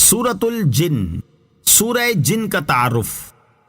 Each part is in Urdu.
سورۃ الجن، سورہ جن کا تعارف۔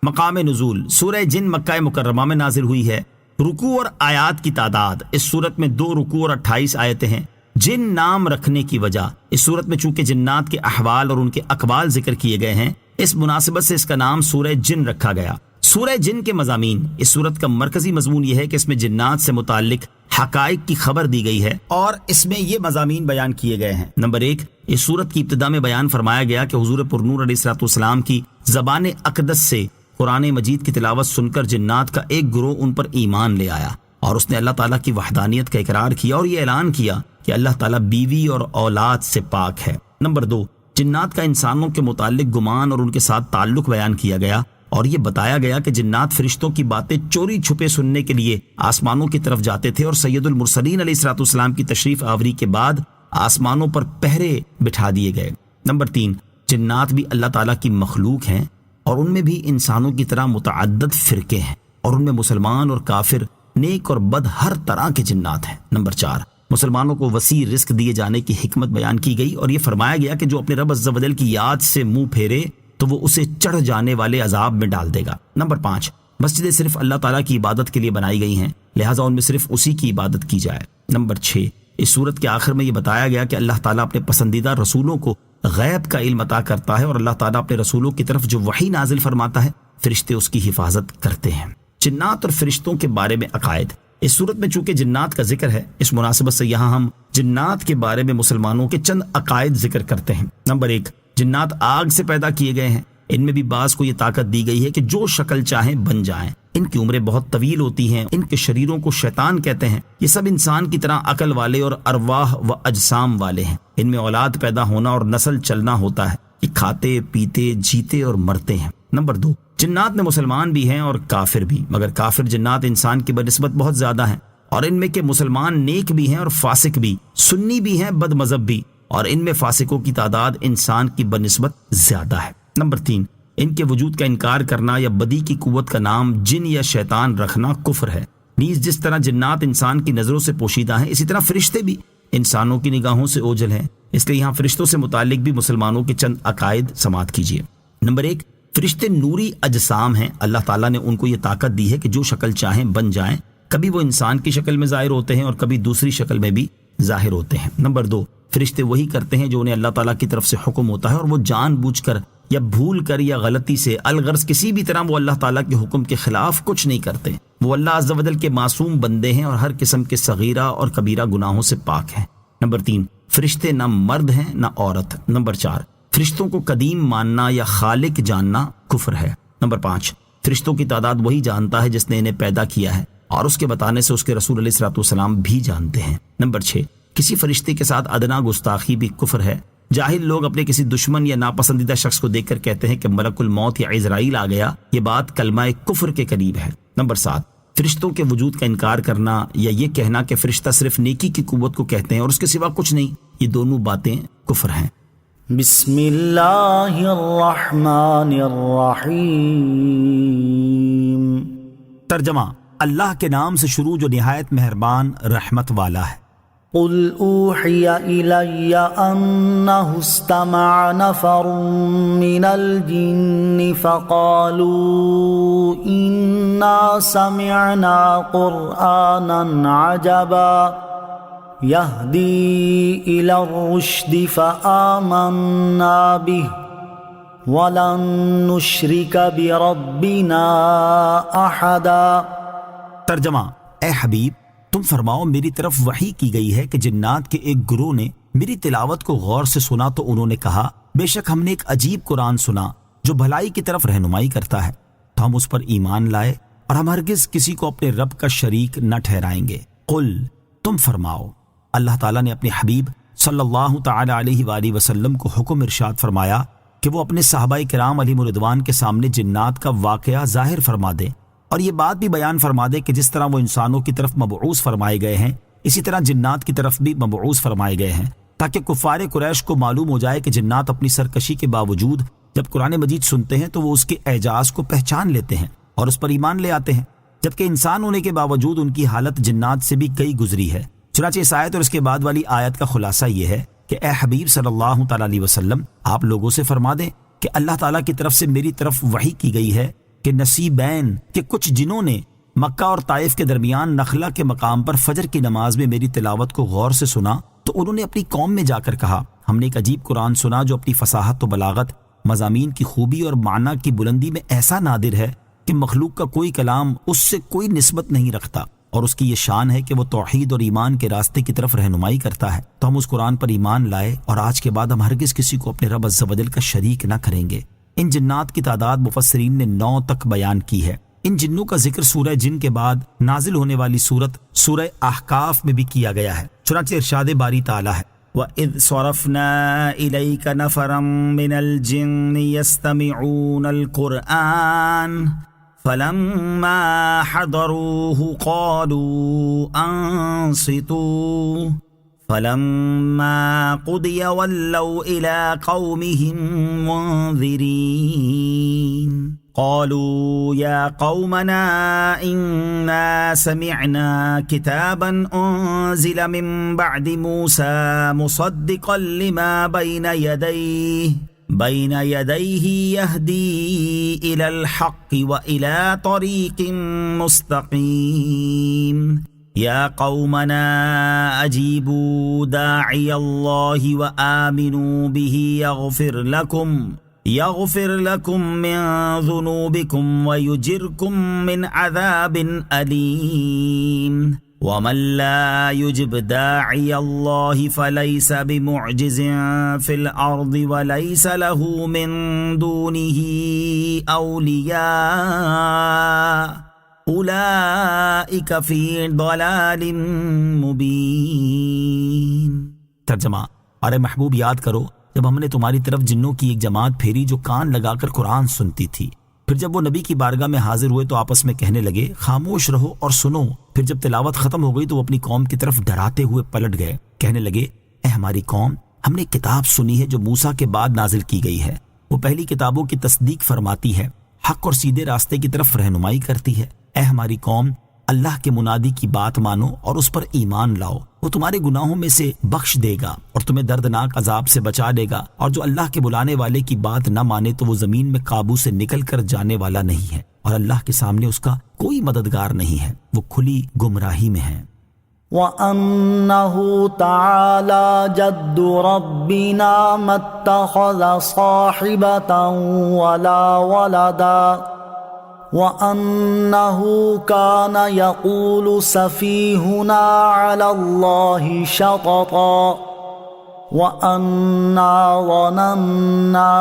مقام نزول، سورہ جن مکہ مکرمہ میں نازل ہوئی ہے۔ رکوع اور آیات کی تعداد، اس صورت میں 2 رکوع اور 28 آیتیں ہیں۔ جن نام رکھنے کی وجہ، اس صورت میں چونکہ جنات کے احوال اور ان کے اقوال ذکر کیے گئے ہیں، اس مناسبت سے اس کا نام سورہ جن رکھا گیا۔ سورہ جن کے مضامین، اس صورت کا مرکزی مضمون یہ ہے کہ اس میں جنات سے متعلق حقائق کی خبر دی گئی ہے اور اس میں یہ مضامین بیان کیے گئے ہیں۔ نمبر 1، اس صورت کی ابتدا میں بیان فرمایا گیا کہ حضور پرنور علیہ الصلوۃ والسلام کی زبان اقدس سے قرآن مجید کی تلاوت سن کر جنات کا ایک گروہ ان پر ایمان لے آیا اور اس نے اللہ تعالیٰ کی وحدانیت کا اقرار کیا اور یہ اعلان کیا کہ اللہ تعالیٰ بیوی اور اولاد سے پاک ہے۔ نمبر 2، جنات کا انسانوں کے متعلق گمان اور ان کے ساتھ تعلق بیان کیا گیا اور یہ بتایا گیا کہ جنات فرشتوں کی باتیں چوری چھپے سننے کے لیے آسمانوں کی طرف جاتے تھے اور سید المرسلین علیہ الصلوۃ والسلام کی تشریف آوری کے بعد آسمانوں پر پہرے بٹھا دیے گئے۔ نمبر 3، جنات بھی اللہ تعالیٰ کی مخلوق ہیں اور ان میں بھی انسانوں کی طرح متعدد فرقے ہیں اور ان میں مسلمان اور کافر، نیک اور بد ہر طرح کے جنات ہیں۔ نمبر 4، مسلمانوں کو وسیع رزق دیے جانے کی حکمت بیان کی گئی اور یہ فرمایا گیا کہ جو اپنے رب عز و جل کی یاد سے منہ پھیرے تو وہ اسے چڑھ جانے والے عذاب میں ڈال دے گا۔ نمبر 5، مسجدیں صرف اللہ تعالیٰ کی عبادت کے لیے بنائی گئی ہیں، لہٰذا ان میں صرف اسی کی عبادت کی جائے۔ نمبر 6، اس صورت کے آخر میں یہ بتایا گیا کہ اللہ تعالیٰ اپنے پسندیدہ رسولوں کو غیب کا علم عطا کرتا ہے اور اللہ تعالیٰ اپنے رسولوں کی طرف جو وحی نازل فرماتا ہے فرشتے اس کی حفاظت کرتے ہیں۔ جنات اور فرشتوں کے بارے میں عقائد، اس صورت میں چونکہ جنات کا ذکر ہے، اس مناسبت سے یہاں ہم جنات کے بارے میں مسلمانوں کے چند عقائد ذکر کرتے ہیں۔ نمبر 1، جنات آگ سے پیدا کیے گئے ہیں۔ ان میں بھی بعض کو یہ طاقت دی گئی ہے کہ جو شکل چاہیں بن جائیں۔ ان کی عمریں بہت طویل ہوتی ہیں، ان کے شریروں کو شیطان کہتے ہیں۔ یہ سب انسان کی طرح عقل والے اور ارواح و اجسام والے ہیں۔ ان میں اولاد پیدا ہونا اور نسل چلنا ہوتا ہے۔ یہ کھاتے پیتے جیتے اور مرتے ہیں۔ نمبر 2، جنات میں مسلمان بھی ہیں اور کافر بھی، مگر کافر جنات انسان کی بنسبت بہت زیادہ ہیں اور ان میں کے مسلمان نیک بھی ہیں اور فاسق بھی، سنی بھی ہیں بد مذہب بھی، اور ان میں فاسقوں کی تعداد انسان کی بنسبت زیادہ ہے۔ نمبر 3، ان کے وجود کا انکار کرنا یا بدی کی قوت کا نام جن یا شیطان رکھنا کفر ہے۔ نیز جس طرح جنات انسان کی نظروں سے پوشیدہ ہیں، اسی طرح فرشتے بھی انسانوں کی نگاہوں سے اوجھل ہیں، اس لیے یہاں فرشتوں سے متعلق بھی مسلمانوں کے چند عقائد سماعت کیجیے۔ نمبر 1، فرشتے نوری اجسام ہیں۔ اللہ تعالیٰ نے ان کو یہ طاقت دی ہے کہ جو شکل چاہیں بن جائیں۔ کبھی وہ انسان کی شکل میں ظاہر ہوتے ہیں اور کبھی دوسری شکل میں بھی ظاہر ہوتے ہیں۔ نمبر 2، فرشتے وہی کرتے ہیں جو انہیں اللہ تعالیٰ کی طرف سے حکم ہوتا ہے اور وہ جان بوجھ کر یا بھول کر یا غلطی سے الغرض کسی بھی طرح وہ اللہ تعالیٰ کے حکم کے خلاف کچھ نہیں کرتے۔ وہ اللہ عز و جل کے معصوم بندے ہیں اور ہر قسم کے صغیرہ اور کبیرہ گناہوں سے پاک ہیں۔ نمبر 3، فرشتے نہ مرد ہیں نہ عورت۔ نمبر 4، فرشتوں کو قدیم ماننا یا خالق جاننا کفر ہے۔ نمبر 5، فرشتوں کی تعداد وہی جانتا ہے جس نے انہیں پیدا کیا ہے اور اس کے بتانے سے اس کے رسول علیہ الصلوۃ والسلام بھی جانتے ہیں۔ نمبر 6، کسی فرشتے کے ساتھ ادنا گستاخی بھی کفر ہے۔ جاہل لوگ اپنے کسی دشمن یا ناپسندیدہ شخص کو دیکھ کر کہتے ہیں کہ ملک الموت یا عزرائیل آ گیا، یہ بات کلمہ کفر کے قریب ہے۔ نمبر 7، فرشتوں کے وجود کا انکار کرنا یا یہ کہنا کہ فرشتہ صرف نیکی کی قوت کو کہتے ہیں اور اس کے سوا کچھ نہیں، یہ دونوں باتیں کفر ہیں۔ بسم اللہ الرحمن الرحیم۔ ترجمہ، اللہ کے نام سے شروع جو نہایت مہربان رحمت والا ہے۔ قل اوحی الی انہ استمع نفر من الجن فقالوا انا سمعنا قرآنا عجبا يهدي إلى الرشد فآمنا به ولن نشرك بربنا أحدا۔ ترجمہ، اے حبیب تم فرماؤ میری طرف وحی کی گئی ہے کہ جنات کے ایک گروہ نے میری تلاوت کو غور سے سنا تو انہوں نے کہا بے شک ہم نے ایک عجیب قرآن سنا جو بھلائی کی طرف رہنمائی کرتا ہے، تو ہم اس پر ایمان لائے اور ہم ہرگز کسی کو اپنے رب کا شریک نہ ٹھہرائیں گے۔ قل تم فرماؤ، اللہ تعالیٰ نے اپنے حبیب صلی اللہ تعالی علیہ وآلہ وسلم کو حکم ارشاد فرمایا کہ وہ اپنے صحابہ کرام علیہم الرضوان کے سامنے جنات کا واقعہ ظاہر فرما دے اور یہ بات بھی بیان فرما دے کہ جس طرح وہ انسانوں کی طرف مبعوث فرمائے گئے ہیں اسی طرح جنات کی طرف بھی مبعوث فرمائے گئے ہیں، تاکہ کفار قریش کو معلوم ہو جائے کہ جنات اپنی سرکشی کے باوجود جب قرآن مجید سنتے ہیں تو وہ اس کے اعجاز کو پہچان لیتے ہیں اور اس پر ایمان لے آتے ہیں، جبکہ انسان ہونے کے باوجود ان کی حالت جنات سے بھی کئی گزری ہے۔ چنانچہ اس آیت اور اس کے بعد والی آیت کا خلاصہ یہ ہے کہ اے حبیب صلی اللہ تعالیٰ علیہ وسلم آپ لوگوں سے فرما دیں کہ اللہ تعالیٰ کی طرف سے میری طرف وحی کی گئی ہے کہ نصیبین کہ کچھ جنوں نے مکہ اور طائف کے درمیان نخلا کے مقام پر فجر کی نماز میں میری تلاوت کو غور سے سنا تو انہوں نے اپنی قوم میں جا کر کہا ہم نے ایک عجیب قرآن سنا جو اپنی فصاحت و بلاغت، مضامین کی خوبی اور معنی کی بلندی میں ایسا نادر ہے کہ مخلوق کا کوئی کلام اس سے کوئی نسبت نہیں رکھتا، اور اس کی یہ شان ہے کہ وہ توحید اور ایمان کے راستے کی طرف رہنمائی کرتا ہے۔ تو ہم اس قرآن پر ایمان لائے اور آج کے بعد ہم ہرگز کسی کو اپنے رب عز و جل کا شریک نہ کریں گے۔ ان جنات کی تعداد مفسرین نے 9 تک بیان کی ہے۔ ان جنوں کا ذکر سورہ جن کے بعد نازل ہونے والی سورت سورہ احقاف میں بھی کیا گیا ہے۔ چنانچہ ارشاد باری تعالیٰ ہے وَإِذْ صَرَفْنَا إِلَيْكَ نَفَرًا مِّنَ الْجِنِّ يَسْتَمِعُونَ الْقُرْآنَ فَلَمَّا حَضَرُوهُ قَالُوا أَنصِتُوا فَلَمَّا قُضِيَ وَلَّوْا إِلَىٰ قَوْمِهِم مُّنذِرِينَ قالوا يا قومنا إنا سمعنا كتابا أنزل من بعد موسى مصدقا لما بين يديه يهدي إلى الحق وإلى طريق مستقيم يا قومنا أجيبوا داعي الله وآمنوا به يغفر لكم من ذنوبكم ويجركم من عذاب أليم ومن لا يجب داعي الله فليس بمعجز في الأرض وليس له من دونه أولياء أولئك في ضلال مبين۔ ترجمہ، ارے محبوب یاد کرو جب ہم نے تمہاری طرف جنوں کی ایک جماعت پھیری جو کان لگا کر قرآن سنتی تھی، پھر جب وہ نبی کی بارگاہ میں حاضر ہوئے تو آپس میں کہنے لگے خاموش رہو اور سنو۔ پھر جب تلاوت ختم ہو گئی تو وہ اپنی قوم کی طرف ڈراتے ہوئے پلٹ گئے، کہنے لگے اے ہماری قوم، ہم نے کتاب سنی ہے جو موسیٰ کے بعد نازل کی گئی ہے، وہ پہلی کتابوں کی تصدیق فرماتی ہے، حق اور سیدھے راستے کی طرف رہنمائی کرتی ہے۔ اے ہماری قوم، اللہ کے منادی کی بات مانو اور اس پر ایمان لاؤ، وہ تمہارے گناہوں میں سے بخش دے گا اور تمہیں دردناک عذاب سے بچا لے گا، اور جو اللہ کے بلانے والے کی بات نہ مانے تو وہ زمین میں قابو سے نکل کر جانے والا نہیں ہے، اور اللہ کے سامنے اس کا کوئی مددگار نہیں ہے، وہ کھلی گمراہی میں ہے۔ وَأَنَّهُ تَعَالَى جَدُّ رَبِّنَا مَا اتَّخَذَ صَاحِبَةً وَلَا وَلَدًا وَأَنَّهُ كَانَ يَقُولُ سَفِيهُنَا عَلَى اللَّهِ شَطَطًا وَأَنَّا ظَنَنَّا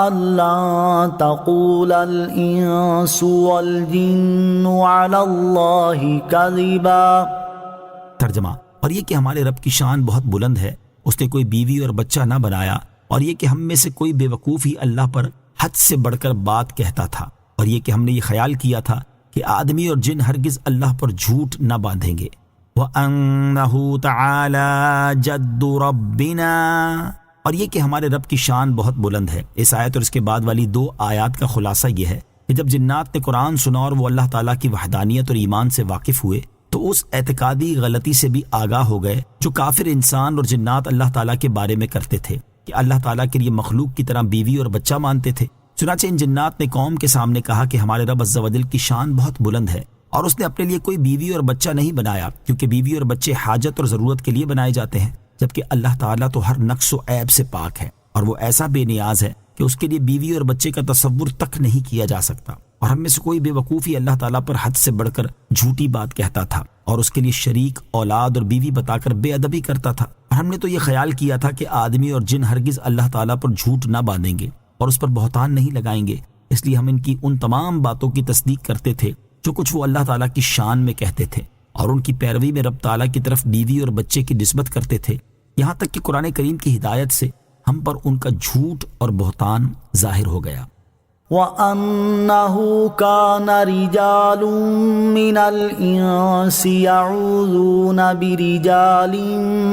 أَن لَّن تَقُولَ الْإِنسُ وَالْجِنُّ عَلَى اللَّهِ كَذِبًا۔ ترجمہ، اور یہ کہ ہمارے رب کی شان بہت بلند ہے، اس نے کوئی بیوی اور بچہ نہ بنایا، اور یہ کہ ہم میں سے کوئی بے وقوف ہی اللہ پر حد سے بڑھ کر بات کہتا تھا، اور یہ کہ ہم نے یہ خیال کیا تھا کہ آدمی اور جن ہرگز اللہ پر جھوٹ نہ باندھیں گے۔ وَأَنَّهُ تَعَالَى جَدُّ رَبِّنَا، اور یہ کہ ہمارے رب کی شان بہت بلند ہے۔ اس آیت اور اس کے بعد والی 2 آیات کا خلاصہ یہ ہے کہ جب جنات نے قرآن سنا اور وہ اللہ تعالیٰ کی وحدانیت اور ایمان سے واقف ہوئے تو اس اعتقادی غلطی سے بھی آگاہ ہو گئے جو کافر انسان اور جنات اللہ تعالیٰ کے بارے میں کرتے تھے کہ اللہ تعالیٰ کے لیے مخلوق کی طرح بیوی اور بچہ مانتے تھے۔ چنانچہ ان جنات نے قوم کے سامنے کہا کہ ہمارے رب عز و جل کی شان بہت بلند ہے اور اس نے اپنے لیے کوئی بیوی اور بچہ نہیں بنایا، کیونکہ بیوی اور بچے حاجت اور ضرورت کے لیے بنائے جاتے ہیں، جبکہ اللہ تعالیٰ تو ہر نقص و عیب سے پاک ہے، اور وہ ایسا بے نیاز ہے کہ اس کے لیے بیوی اور بچے کا تصور تک نہیں کیا جا سکتا۔ اور ہم میں سے کوئی بے وقوفی اللہ تعالیٰ پر حد سے بڑھ کر جھوٹی بات کہتا تھا اور اس کے لیے شریک، اولاد اور بیوی بتا کر بے ادبی کرتا تھا، اور ہم نے تو یہ خیال کیا تھا کہ آدمی اور جن ہرگز اللہ تعالیٰ پر جھوٹ نہ باندھیں گے اور اس پر بہتان نہیں لگائیں گے، اس لیے ہم ان کی ان تمام باتوں کی تصدیق کرتے تھے جو کچھ وہ اللہ تعالیٰ کی شان میں کہتے تھے، اور ان کی پیروی میں رب تعالیٰ کی طرف بیوی اور بچے کی نسبت کرتے تھے، یہاں تک کہ قرآن کریم کی ہدایت سے ہم پر ان کا جھوٹ اور بہتان ظاہر ہو گیا۔ وَأَنَّهُ كَانَ رِجَالٌ مِّنَ الْإِنسِ يَعُوذُونَ بِرِجَالٍ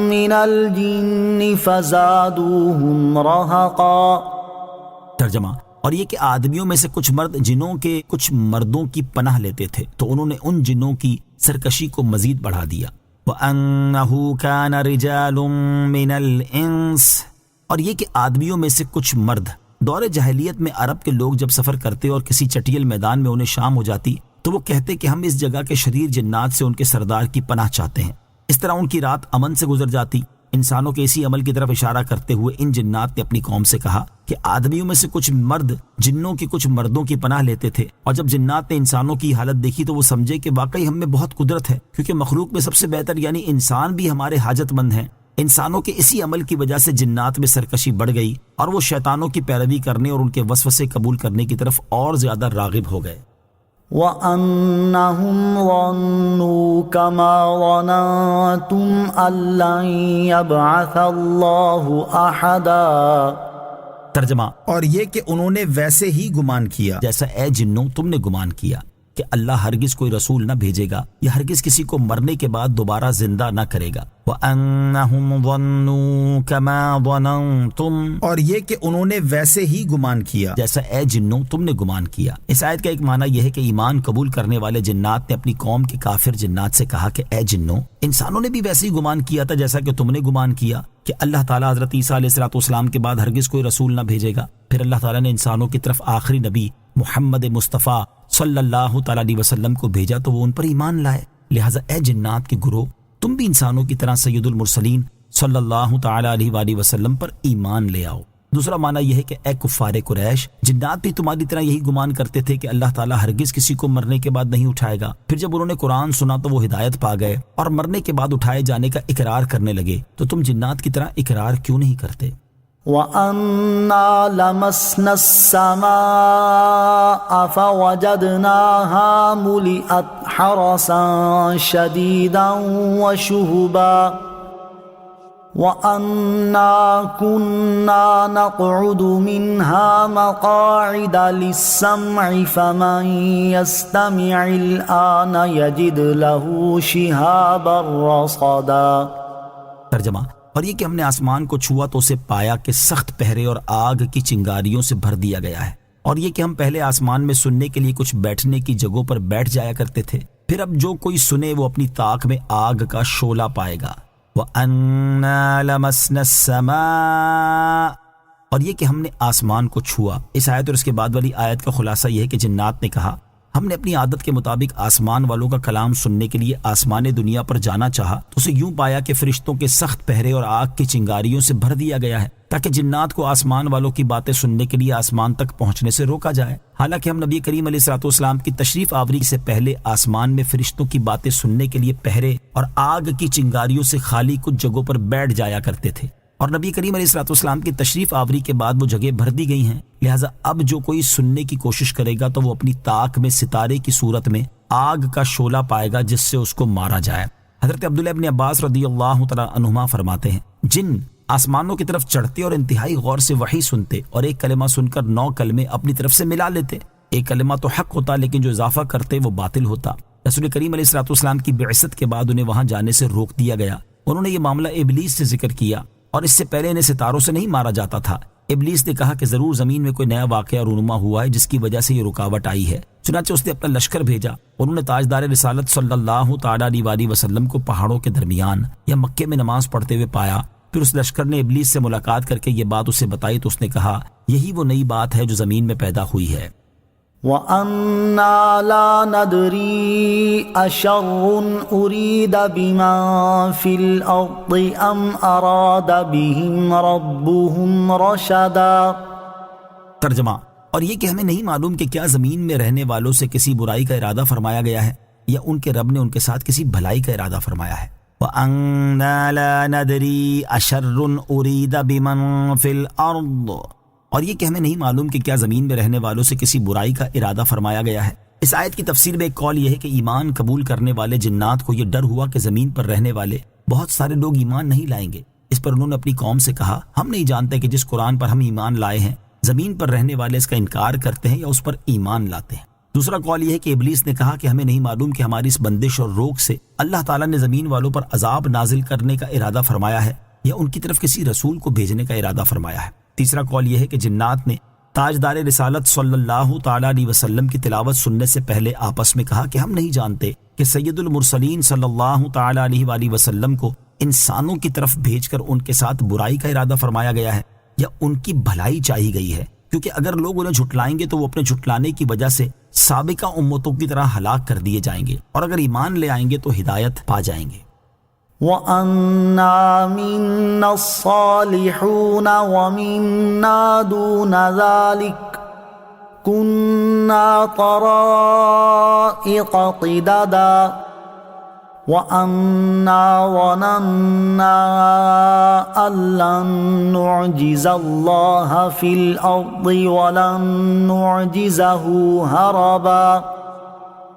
مِّنَ الْجِنِّ فَزَادُوهُمْ رَهَقًا۔ ترجمہ، اور یہ کہ آدمیوں میں سے کچھ مرد جنوں کے کچھ مردوں کی پناہ لیتے تھے تو انہوں نے ان جنوں کی سرکشی کو مزید بڑھا دیا۔ وَأَنَّهُ كَانَ رِجَالٌ مِّنَ الْإِنسِ، اور یہ کہ آدمیوں میں سے کچھ مرد، دور جاہلیت میں عرب کے لوگ جب سفر کرتے اور کسی چٹیل میدان میں انہیں شام ہو جاتی تو وہ کہتے کہ ہم اس جگہ کے شریر جنات سے ان کے سردار کی پناہ چاہتے ہیں۔ اس طرح ان کی رات امن سے گزر جاتی۔ انسانوں کے اسی عمل کی طرف اشارہ کرتے ہوئے ان جنات نے اپنی قوم سے کہا کہ آدمیوں میں سے کچھ مرد جنوں کے کچھ مردوں کی پناہ لیتے تھے، اور جب جنات نے انسانوں کی حالت دیکھی تو وہ سمجھے کہ واقعی ہم میں بہت قدرت ہے، کیونکہ مخلوق میں سب سے بہتر یعنی انسان بھی ہمارے حاجت مند ہیں۔ انسانوں کے اسی عمل کی وجہ سے جنات میں سرکشی بڑھ گئی اور وہ شیطانوں کی پیروی کرنے اور ان کے وسوسے قبول کرنے کی طرف اور زیادہ راغب ہو گئے۔ وَأَنَّهُمْ ظَنُّوا كَمَا ظَنَنتُمْ أَن لَّن يَبْعَثَ اللَّهُ أَحَدًا، ترجمہ، اور یہ کہ انہوں نے ویسے ہی گمان کیا جیسا اے جنوں تم نے گمان کیا کہ اللہ ہرگز کوئی رسول نہ بھیجے گا یا ہرگز کسی کو مرنے کے بعد دوبارہ زندہ نہ کرے گا۔ وَأَنَّهُمْ ظَنُّوا كَمَا ظَنَنتُمْ، اور یہ کہ انہوں نے ویسے ہی گمان کیا جیسا اے جنوں تم نے گمان کیا۔ اس آیت کا ایک معنی یہ ہے کہ ایمان قبول کرنے والے جنات نے اپنی قوم کے کافر جنات سے کہا کہ اے جنوں، انسانوں نے بھی ویسے ہی گمان کیا تھا جیسا کہ تم نے گمان کیا کہ اللہ تعالیٰ حضرت عیسیٰ علیہ السلام کے بعد ہرگز کوئی رسول نہ بھیجے گا۔ پھر اللہ تعالیٰ نے انسانوں کی طرف آخری نبی محمد مصطفیٰ صلی اللہ تعالیٰ علیہ وسلم کو بھیجا تو وہ ان پر ایمان لائے۔ لہٰذا اے جنات کے گروہ، تم بھی انسانوں کی طرح سید المرسلین صلی اللہ تعالیٰ علیہ وآلہ وسلم پر ایمان لے آؤ۔ دوسرا معنی یہ ہے کہ اے کفار قریش، جنات بھی تمہاری طرح یہی گمان کرتے تھے کہ اللہ تعالیٰ ہرگز کسی کو مرنے کے بعد نہیں اٹھائے گا۔ پھر جب انہوں نے قرآن سنا تو وہ ہدایت پا گئے اور مرنے کے بعد اٹھائے جانے کا اقرار کرنے لگے۔ تو تم جنات کی طرح اقرار کیوں نہیں کرتے؟ وَأَنَّا لَمَسْنَا السَّمَاءَ فَوَجَدْنَاهَا مُلِئَتْ حَرَسًا شَدِيدًا وَشُهُبًا وَأَنَّا كُنَّا نَقْعُدُ مِنْهَا مَقَاعِدَ لِلسَّمْعِ فَمَنْ يَسْتَمِعِ الْآنَ يَجِدْ لَهُ شِهَابًا رَصَدًا۔ ترجمہ، اور یہ کہ ہم نے آسمان کو چھوا تو اسے پایا کہ سخت پہرے اور آگ کی چنگاریوں سے بھر دیا گیا ہے، اور یہ کہ ہم پہلے آسمان میں سننے کے لیے کچھ بیٹھنے کی جگہوں پر بیٹھ جایا کرتے تھے، پھر اب جو کوئی سنے وہ اپنی طاق میں آگ کا شعلہ پائے گا۔ وَأَنَّا لَمَسْنَا السَّمَاءَ، اور یہ کہ ہم نے آسمان کو چھوا۔ اس آیت اور اس کے بعد والی آیت کا خلاصہ یہ ہے کہ جنات نے کہا ہم نے اپنی عادت کے مطابق آسمان والوں کا کلام سننے کے لیے آسمان دنیا پر جانا چاہا تو اسے یوں پایا کہ فرشتوں کے سخت پہرے اور آگ کی چنگاریوں سے بھر دیا گیا ہے تاکہ جنات کو آسمان والوں کی باتیں سننے کے لیے آسمان تک پہنچنے سے روکا جائے۔ حالانکہ ہم نبی کریم علیہ السلام کی تشریف آوری سے پہلے آسمان میں فرشتوں کی باتیں سننے کے لیے پہرے اور آگ کی چنگاریوں سے خالی کچھ جگہوں پر بیٹھ جایا کرتے تھے، اور نبی کریم علیہ السلام کی تشریف آوری کے بعد وہ جگہ بھر دی گئی ہیں۔ لہٰذا اب جو کوئی سننے کی کوشش کرے گا تو وہ اپنی طاق میں ستارے کی صورت میں آگ کا شعلہ پائے گا جس سے اس کو مارا جائے۔ حضرت عبداللہ ابن عباس رضی اللہ تعالیٰ عنہما فرماتے ہیں جن آسمانوں کی طرف چڑھتے اور انتہائی غور سے وحی سنتے اور ایک کلمہ سن کر 9 کلمے اپنی طرف سے ملا لیتے، ایک کلمہ تو حق ہوتا لیکن جو اضافہ کرتے وہ باطل ہوتا۔ رسول کریم علیہ السلام کی بعثت کے بعد انہیں وہاں جانے سے روک دیا گیا۔ انہوں نے یہ معاملہ ابلیس سے ذکر کیا اور اس سے پہلے انہیں ستاروں سے نہیں مارا جاتا تھا۔ ابلیس نے کہا کہ ضرور زمین میں کوئی نیا واقعہ رونما ہوا ہے جس کی وجہ سے یہ رکاوٹ آئی ہے، چنانچہ اس نے اپنا لشکر بھیجا۔ انہوں نے تاجدار رسالت صلی اللہ تعالیٰ علیہ وسلم کو پہاڑوں کے درمیان یا مکے میں نماز پڑھتے ہوئے پایا۔ پھر اس لشکر نے ابلیس سے ملاقات کر کے یہ بات اسے بتائی تو اس نے کہا یہی وہ نئی بات ہے جو زمین میں پیدا ہوئی ہے۔ وَأَنَّا لَا نَدْرِي أَشَرٌ أُرِيدَ بِمَن فِي الْأَرْضِ أَمْ أَرَادَ بِهِمْ رَبُّهُمْ رَشَدًا۔ ترجمہ، اور یہ کہ ہمیں نہیں معلوم کہ کیا زمین میں رہنے والوں سے کسی برائی کا ارادہ فرمایا گیا ہے یا ان کے رب نے ان کے ساتھ کسی بھلائی کا ارادہ فرمایا ہے۔ وَأَنَّا لَا نَدْرِي أَشَرٌ أُرِيدَ بِمَن فِي الْأَرْضِ، اور یہ کہ ہمیں نہیں معلوم کہ کیا زمین میں رہنے والوں سے کسی برائی کا ارادہ فرمایا گیا ہے۔ اس آیت کی تفسیر میں ایک قول یہ ہے کہ ایمان قبول کرنے والے جنات کو یہ ڈر ہوا کہ زمین پر رہنے والے بہت سارے لوگ ایمان نہیں لائیں گے۔ اس پر انہوں نے اپنی قوم سے کہا ہم نہیں جانتے کہ جس قرآن پر ہم ایمان لائے ہیں زمین پر رہنے والے اس کا انکار کرتے ہیں یا اس پر ایمان لاتے ہیں۔ دوسرا قول یہ ہے کہ ابلیس نے کہا کہ ہمیں نہیں معلوم کہ ہماری اس بندش اور روک سے اللہ تعالیٰ نے زمین والوں پر عذاب نازل کرنے کا ارادہ فرمایا ہے یا ان کی طرف کسی رسول کو بھیجنے کا ارادہ فرمایا ہے۔ تیسرا قول یہ ہے کہ جنات نے تاجدار رسالت صلی اللہ تعالی علیہ وسلم کی تلاوت سننے سے پہلے آپس میں کہا کہ ہم نہیں جانتے کہ سید المرسلین صلی اللہ تعالی علیہ وآلہ وسلم کو انسانوں کی طرف بھیج کر ان کے ساتھ برائی کا ارادہ فرمایا گیا ہے یا ان کی بھلائی چاہی گئی ہے، کیونکہ اگر لوگ انہیں جھٹلائیں گے تو وہ اپنے جھٹلانے کی وجہ سے سابقہ امتوں کی طرح ہلاک کر دیے جائیں گے، اور اگر ایمان لے آئیں گے تو ہدایت پا جائیں گے۔ وَأَنَّا مِنَّا الصَّالِحُونَ وَمِنَّا دُونَ ذَلِكَ كُنَّا طَرَائِقَ قِدَدًا وَأَنَّا ظَنَنَّا أَن لَّن نُّعْجِزَ اللَّهَ فِي الْأَرْضِ وَلَن نُّعْجِزَهُ هَرَبًا۔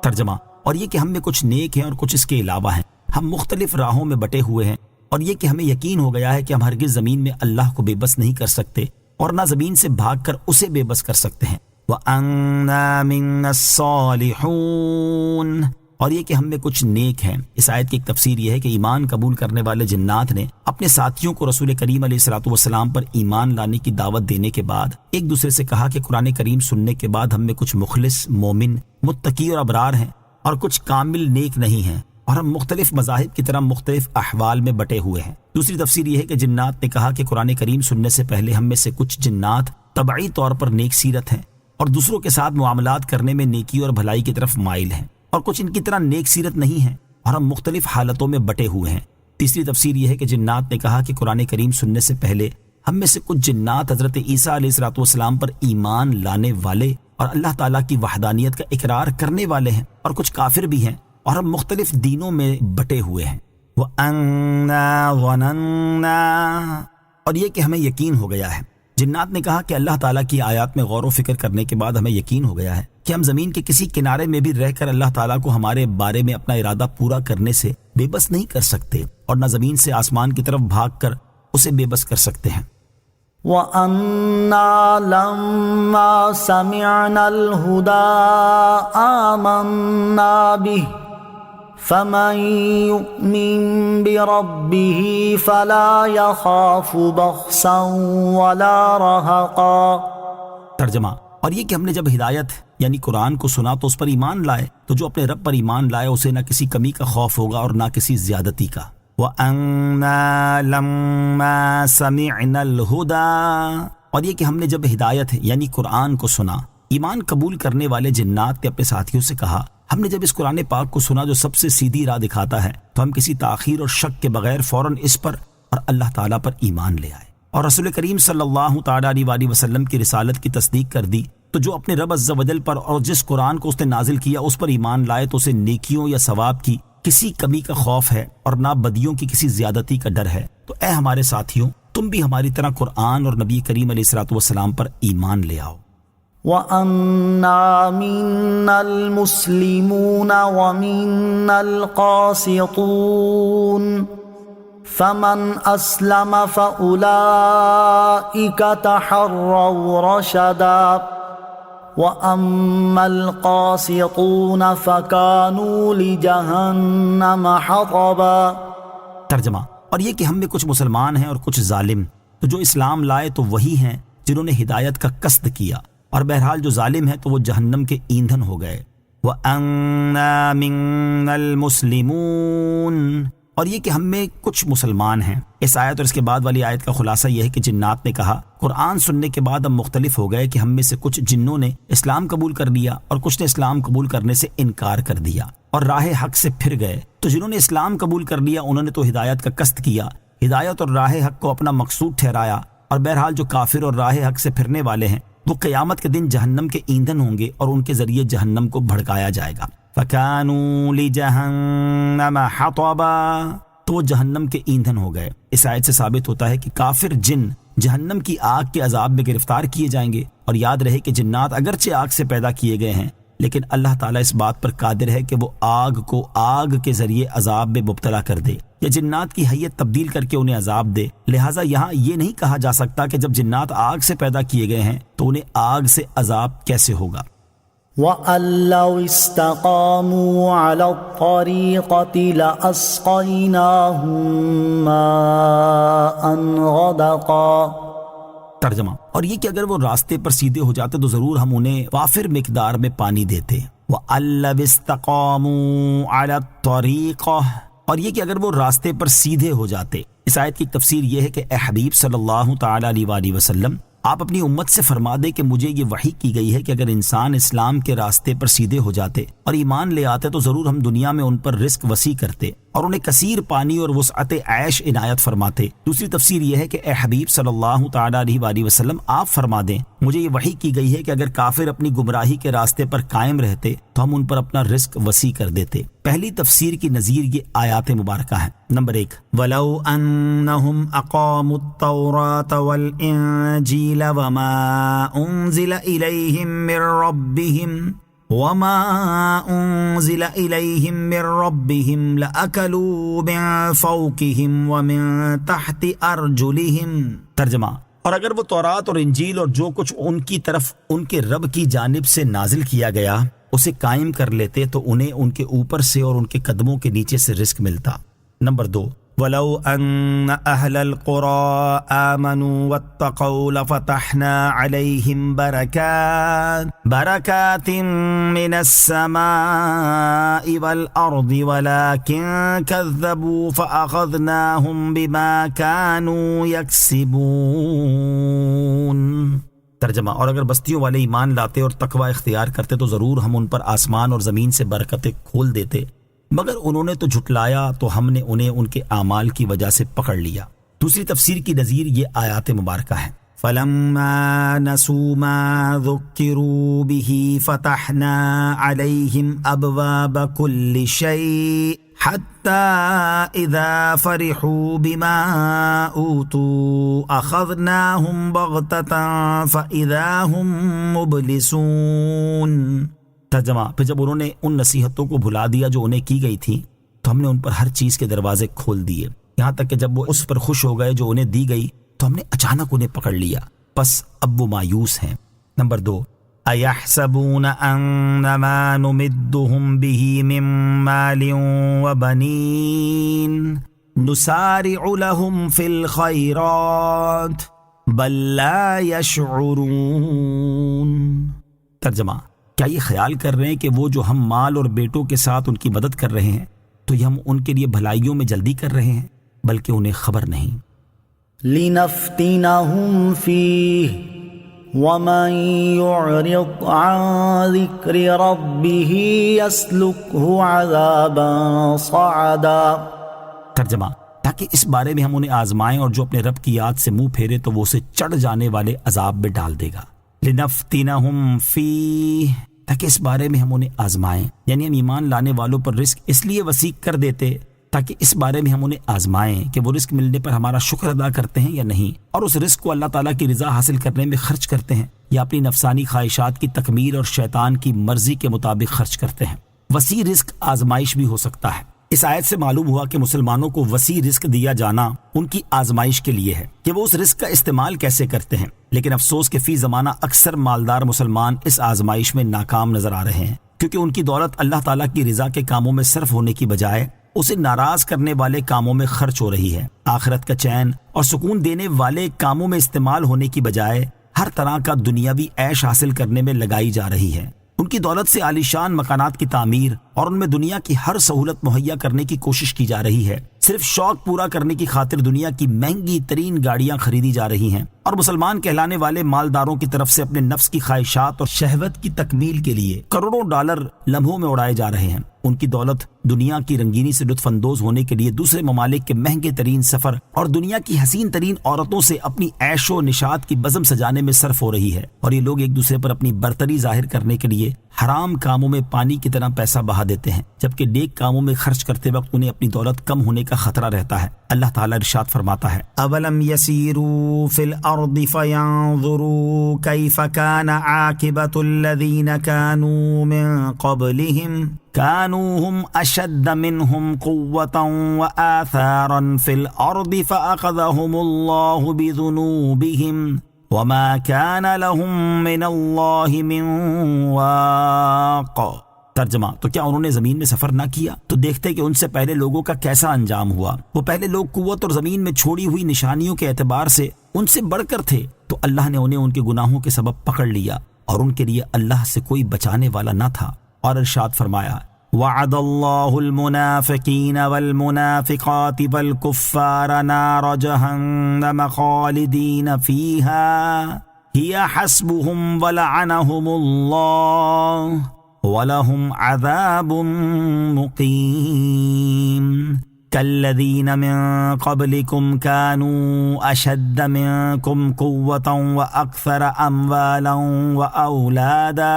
ترجمہ، اور یہ کہ ہم میں کچھ نیک ہیں اور کچھ اس کے علاوہ ہیں، ہم مختلف راہوں میں بٹے ہوئے ہیں، اور یہ کہ ہمیں یقین ہو گیا ہے کہ ہم ہرگز زمین میں اللہ کو بے بس نہیں کر سکتے اور نہ زمین سے بھاگ کر اسے بے بس کر سکتے ہیں۔ وَأَنَّا مِنَّا الصَّالِحُونَ، اور یہ کہ ہم میں کچھ نیک ہیں۔ اس آیت کی ایک تفسیر یہ ہے کہ ایمان قبول کرنے والے جنات نے اپنے ساتھیوں کو رسول کریم علیہ الصلوۃ والسلام پر ایمان لانے کی دعوت دینے کے بعد ایک دوسرے سے کہا کہ قرآن کریم سننے کے بعد ہم میں کچھ مخلص، مومن، متقی اور ابرار ہیں اور کچھ کامل نیک نہیں ہیں، اور ہم مختلف مذاہب کی طرح مختلف احوال میں بٹے ہوئے ہیں۔ دوسری تفسیر یہ ہے کہ جنات نے کہا کہ قرآن کریم سننے سے پہلے ہم میں سے کچھ جنات طبعی طور پر نیک سیرت ہیں اور دوسروں کے ساتھ معاملات کرنے میں نیکی اور بھلائی کی طرف مائل ہیں، اور کچھ ان کی طرح نیک سیرت نہیں ہیں اور ہم مختلف حالتوں میں بٹے ہوئے ہیں۔ تیسری تفسیر یہ ہے کہ جنات نے کہا کہ قرآن کریم سننے سے پہلے ہم میں سے کچھ جنات حضرت عیسیٰ علیہ الصلوۃ والسلام پر ایمان لانے والے اور اللہ تعالیٰ کی وحدانیت کا اقرار کرنے والے ہیں، اور کچھ کافر بھی ہیں، اور ہم مختلف دینوں میں بٹے ہوئے ہیں۔ وَأَنَّا ظَنَنَّا، اور یہ کہ ہمیں یقین ہو گیا ہے۔ جنات نے کہا کہ اللہ تعالیٰ کی آیات میں غور و فکر کرنے کے بعد ہمیں یقین ہو گیا ہے کہ ہم زمین کے کسی کنارے میں بھی رہ کر اللہ تعالیٰ کو ہمارے بارے میں اپنا ارادہ پورا کرنے سے بے بس نہیں کر سکتے، اور نہ زمین سے آسمان کی طرف بھاگ کر اسے بے بس کر سکتے ہیں۔ وَأَنَّا لَمَّا سَمِعْنَا الْهُدَىٰ آمَنَّا بِهِ فَمَن يُؤْمِن بِرَبِّهِ فَلَا يَخَافُ بَخْسًا وَلَا رَهَقًا۔ ترجمہ، اور یہ کہ ہم نے جب ہدایت یعنی قرآن کو سنا تو اس پر ایمان لائے، تو جو اپنے رب پر ایمان لائے اسے نہ کسی کمی کا خوف ہوگا اور نہ کسی زیادتی کا۔ وَأَنَّا لَمَّا سَمِعْنَا الْهُدَىٰ، اور یہ کہ ہم نے جب ہدایت یعنی قرآن کو سنا، ایمان قبول کرنے والے جنات نے اپنے ساتھیوں سے کہا ہم نے جب اس قرآن پاک کو سنا جو سب سے سیدھی راہ دکھاتا ہے تو ہم کسی تاخیر اور شک کے بغیر فوراً اس پر اور اللہ تعالیٰ پر ایمان لے آئے اور رسول کریم صلی اللہ تعالیٰ علیہ وآلہ وسلم کی رسالت کی تصدیق کر دی۔ تو جو اپنے رب عز و جل پر اور جس قرآن کو اس نے نازل کیا اس پر ایمان لائے تو اسے نیکیوں یا ثواب کی کسی کمی کا خوف ہے اور نہ بدیوں کی کسی زیادتی کا ڈر ہے۔ تو اے ہمارے ساتھیوں، تم بھی ہماری طرح قرآن اور نبی کریم علیہ الصلوۃ والسلام پر ایمان لے آؤ۔ وَأَنَّا مِنَّا الْمُسْلِمُونَ وَمِنَّا الْقَاسِطُونَ فَمَنْ أَسْلَمَ فَأُولَئِكَ تَحَرَّوْا رَشَدًا وَأَمَّا الْقَاسِطُونَ فَكَانُوا لِجَهَنَّمَ حَطَبًا۔ ترجمہ، اور یہ کہ ہم میں کچھ مسلمان ہیں اور کچھ ظالم، تو جو اسلام لائے تو وہی ہیں جنہوں نے ہدایت کا قصد کیا، اور بہرحال جو ظالم ہیں تو وہ جہنم کے ایندھن ہو گئے۔ وَأَنَّا مِنَّا الْمُسْلِمُونَ، اور یہ کہ ہم میں کچھ مسلمان ہیں۔ اس آیت اور اس کے بعد والی آیت کا خلاصہ یہ ہے کہ جنات نے کہا قرآن سننے کے بعد ہم مختلف ہو گئے کہ ہم میں سے کچھ جنوں نے اسلام قبول کر لیا اور کچھ نے اسلام قبول کرنے سے انکار کر دیا اور راہ حق سے پھر گئے۔ تو جنہوں نے اسلام قبول کر لیا انہوں نے تو ہدایت کا قصد کیا، ہدایت اور راہ حق کو اپنا مقصود ٹھہرایا، اور بہرحال جو کافر اور راہ حق سے پھرنے والے ہیں وہ قیامت کے دن جہنم کے ایندھن ہوں گے اور ان کے ذریعے جہنم کو بھڑکایا جائے گا۔ فَكَانُوا لِجَهَنَّمَ حَطَبًا، تو وہ جہنم کے ایندھن ہو گئے۔ اس آیت سے ثابت ہوتا ہے کہ کافر جن جہنم کی آگ کے عذاب میں گرفتار کیے جائیں گے، اور یاد رہے کہ جنات اگرچہ آگ سے پیدا کیے گئے ہیں لیکن اللہ تعالیٰ اس بات پر قادر ہے کہ وہ آگ کو آگ کے ذریعے عذاب میں مبتلا کر دے یا جنات کی حیت تبدیل کر کے انہیں عذاب دے۔ لہٰذا یہاں یہ نہیں کہا جا سکتا کہ جب جنات آگ سے پیدا کیے گئے ہیں تو انہیں آگ سے عذاب کیسے ہوگا۔ وَأَن لَّوْ اسْتَقَامُوا عَلَى الطَّرِيقَةِ لَأَسْقَيْنَاهُم مَّاءً غَدَقًا ترجمہ، اور یہ کہ اگر وہ راستے پر سیدھے ہو جاتے تو ضرور ہم انہیں وافر مقدار میں پانی دیتے. وَأَلَّوِ اسْتَقَامُوا عَلَى الطَّرِيقَةِ، اور یہ کہ اگر وہ راستے پر سیدھے ہو جاتے. اس آیت کی تفسیر یہ ہے کہ اے حبیب صلی اللہ تعالی علیہ وآلہ وسلم، آپ اپنی امت سے فرما دے کہ مجھے یہ وحی کی گئی ہے کہ اگر انسان اسلام کے راستے پر سیدھے ہو جاتے اور ایمان لے آتے تو ضرور ہم دنیا میں ان پر رزق وسیع کرتے اور انہیں کثیر پانی اور وسعت عیش عنایت فرماتے. دوسری تفسیر یہ ہے کہ اے حبیب صلی اللہ تعالی علیہ وآلہ وسلم، آپ فرما دیں مجھے یہ وحی کی گئی ہے کہ اگر کافر اپنی گمراہی کے راستے پر قائم رہتے تو ہم ان پر اپنا رزق وسیع کر دیتے. پہلی تفسیر کی نظیر یہ آیات مبارکہ ہیں. نمبر 1، وَلَوْ أَنَّهُمْ أَقَامُوا التَّوْرَاةَ وَالْإِنْجِيلَ وَمَا أُنْزِلَ إِلَيْهِمْ مِنْ رَبِّهِمْ لَأَكَلُوا مِنْ فَوْقِهِمْ وَمِنْ تَحْتِ أَرْجُلِهِمْ. ترجمہ، اور اگر وہ تورات اور انجیل اور جو کچھ ان کی طرف ان کے رب کی جانب سے نازل کیا گیا اسے قائم کر لیتے تو انہیں ان کے اوپر سے اور ان کے قدموں کے نیچے سے رزق ملتا. نمبر 2، وَلَوْ أَنَّ أَهْلَ الْقُرَىٰ آمَنُوا وَاتَّقَوْا لَفَتَحْنَا عَلَيْهِمْ بَرَكَاتٍ مِّنَ السَّمَاءِ وَالْأَرْضِ وَلَٰكِن كَذَّبُوا فَأَخَذْنَاهُمْ بِمَا كَانُوا يَكْسِبُونَ. ترجمہ، اور اگر بستیوں والے ایمان لاتے اور تقوی اختیار کرتے تو ضرور ہم ان پر آسمان اور زمین سے برکتیں کھول دیتے، مگر انہوں نے تو جھٹلایا تو ہم نے انہیں ان کے اعمال کی وجہ سے پکڑ لیا. دوسری تفسیر کی نظیر یہ آیات مبارکہ ہیں. فَلَمَّا نَسُوا مَا ذُكِّرُوا بِهِ فَتَحْنَا عَلَيْهِمْ أَبْوَابَ كُلِّ شَيْءٍ حَتَّى إِذَا فَرِحُوا بِمَا أُوتُوا أَخَذْنَاهُمْ بَغْتَةً فَإِذَا هُمْ مُبْلِسُونَ. ترجمہ، پھر جب انہوں نے ان نصیحتوں کو بھلا دیا جو انہیں کی گئی تھی تو ہم نے ان پر ہر چیز کے دروازے کھول دیے، یہاں تک کہ جب وہ اس پر خوش ہو گئے جو انہیں دی گئی تو ہم نے اچانک انہیں پکڑ لیا، بس اب وہ مایوس ہیں. نمبر 2، أَيَحْسَبُونَ أَنَّمَا نُمِدُّهُمْ بِهِ مِن مَّالٍ وَبَنِينَ نُسَارِعُ لَهُمْ فِي الْخَيْرَاتِ بَل لَّا يَشْعُرُونَ. ترجمہ، کیا یہ خیال کر رہے ہیں کہ وہ جو ہم مال اور بیٹوں کے ساتھ ان کی مدد کر رہے ہیں تو یہ ہم ان کے لیے بھلائیوں میں جلدی کر رہے ہیں، بلکہ انہیں خبر نہیں. لِنَفْتِنَهُمْ فِيهِ وَمَن يُعْرِضْ عَن ذِكْرِ رَبِّهِ يَسْلُكْهُ عَذَابًا صَعَدًا. ترجمہ، تاکہ اس بارے میں ہم انہیں آزمائیں اور جو اپنے رب کی یاد سے منہ پھیرے تو وہ اسے چڑھ جانے والے عذاب میں ڈال دے گا. لِنَفْتِنَهُمْ فِيهِ، تاکہ اس بارے میں ہم انہیں آزمائیں، یعنی ہم ایمان لانے والوں پر رزق اس لیے وسیع کر دیتے تاکہ اس بارے میں ہم انہیں آزمائیں کہ وہ رزق ملنے پر ہمارا شکر ادا کرتے ہیں یا نہیں، اور اس رزق کو اللہ تعالیٰ کی رضا حاصل کرنے میں خرچ کرتے ہیں یا اپنی نفسانی خواہشات کی تکمیل اور شیطان کی مرضی کے مطابق خرچ کرتے ہیں. وسیع رزق آزمائش بھی ہو سکتا ہے. اس آیت سے معلوم ہوا کہ مسلمانوں کو وسیع رزق دیا جانا ان کی آزمائش کے لیے ہے کہ وہ اس رزق کا استعمال کیسے کرتے ہیں. لیکن افسوس کہ فی زمانہ اکثر مالدار مسلمان اس آزمائش میں ناکام نظر آ رہے ہیں، کیونکہ ان کی دولت اللہ تعالیٰ کی رضا کے کاموں میں صرف ہونے کی بجائے اسے ناراض کرنے والے کاموں میں خرچ ہو رہی ہے. آخرت کا چین اور سکون دینے والے کاموں میں استعمال ہونے کی بجائے ہر طرح کا دنیاوی عیش حاصل کرنے میں لگائی جا رہی ہے. ان کی دولت سے عالیشان مکانات کی تعمیر اور ان میں دنیا کی ہر سہولت مہیا کرنے کی کوشش کی جا رہی ہے. صرف شوق پورا کرنے کی خاطر دنیا کی مہنگی ترین گاڑیاں خریدی جا رہی ہیں، اور مسلمان کہلانے والے مالداروں کی طرف سے اپنے نفس کی خواہشات اور شہوت کی تکمیل کے لیے کروڑوں ڈالر لمحوں میں اڑائے جا رہے ہیں. ان کی دولت دنیا کی رنگینی سے لطف اندوز ہونے کے لیے دوسرے ممالک کے مہنگے ترین سفر اور دنیا کی حسین ترین عورتوں سے اپنی عیش و نشاط کی بزم سجانے میں صرف ہو رہی ہے. اور یہ لوگ ایک دوسرے پر اپنی برتری ظاہر کرنے کے لیے حرام کاموں میں پانی کی طرح پیسہ بہا دیتے ہیں، جبکہ نیک کاموں میں خرچ کرتے وقت انہیں اپنی دولت کم ہونے کا خطرہ رہتا ہے. اللہ تعالیٰ ارشاد فرماتا ہے، أَوَلَمْ يَسِيرُوا فِي الْأَرْضِ فَيَنظُرُوا كَيْفَ كَانَ عَاقِبَةُ الَّذِينَ كَانُوا مِن قَبْلِهِمْ كَانُوا هُمْ أَشَدَّ مِنْهُمْ قُوَّةً وَآثَارًا فِي الْأَرْضِ فَأَخَذَهُمُ اللَّهُ بِذُنُوبِهِمْ وَمَا كَانَ لَهُم مِّنَ اللَّهِ مِن وَاقٍ. ترجمہ، تو کیا انہوں نے زمین میں سفر نہ کیا تو دیکھتے کہ ان سے پہلے لوگوں کا کیسا انجام ہوا. وہ پہلے لوگ قوت اور زمین میں چھوڑی ہوئی نشانیوں کے اعتبار سے ان سے بڑھ کر تھے، تو اللہ نے انہیں ان کے گناہوں کے سبب پکڑ لیا اور ان کے لیے اللہ سے کوئی بچانے والا نہ تھا۔ اور ارشاد فرمایا وعد اللہ المنافقین والمنافقات والکفار نار جہنم خالدین فیہا ہی حسبهم ولعنهم اللہ وَلَهُمْ عَذَابٌ مُقِيمٌ كَالَّذِينَ مِن قَبْلِكُمْ كَانُوا أَشَدَّ مِنكُمْ قُوَّةً وَأَكْثَرَ أَمْوَالًا وَأَوْلَادًا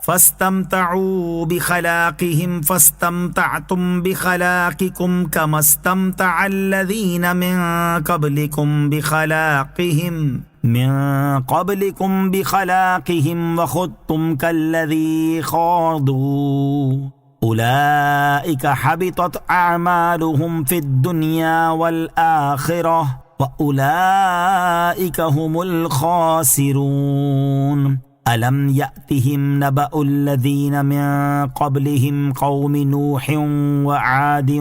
فَاسْتَمْتَعُوا بِخَلَاقِهِمْ فَاسْتَمْتَعْتُمْ بِخَلَاقِكُمْ كَمَا اسْتَمْتَعَ الَّذِينَ مِن قَبْلِكُمْ بِخَلَاقِهِمْ وَخُضْتُمْ كَالَّذِي خَاضُوا أُولَئِكَ حَبِطَتْ أَعْمَالُهُمْ فِي الدُّنْيَا وَالْآخِرَةِ وَأُولَئِكَ هُمُ الْخَاسِرُونَ أَلَمْ يَأْتِهِمْ نَبَأُ الَّذِينَ مِن قَبْلِهِمْ قَوْمِ نُوحٍ وَعَادٍ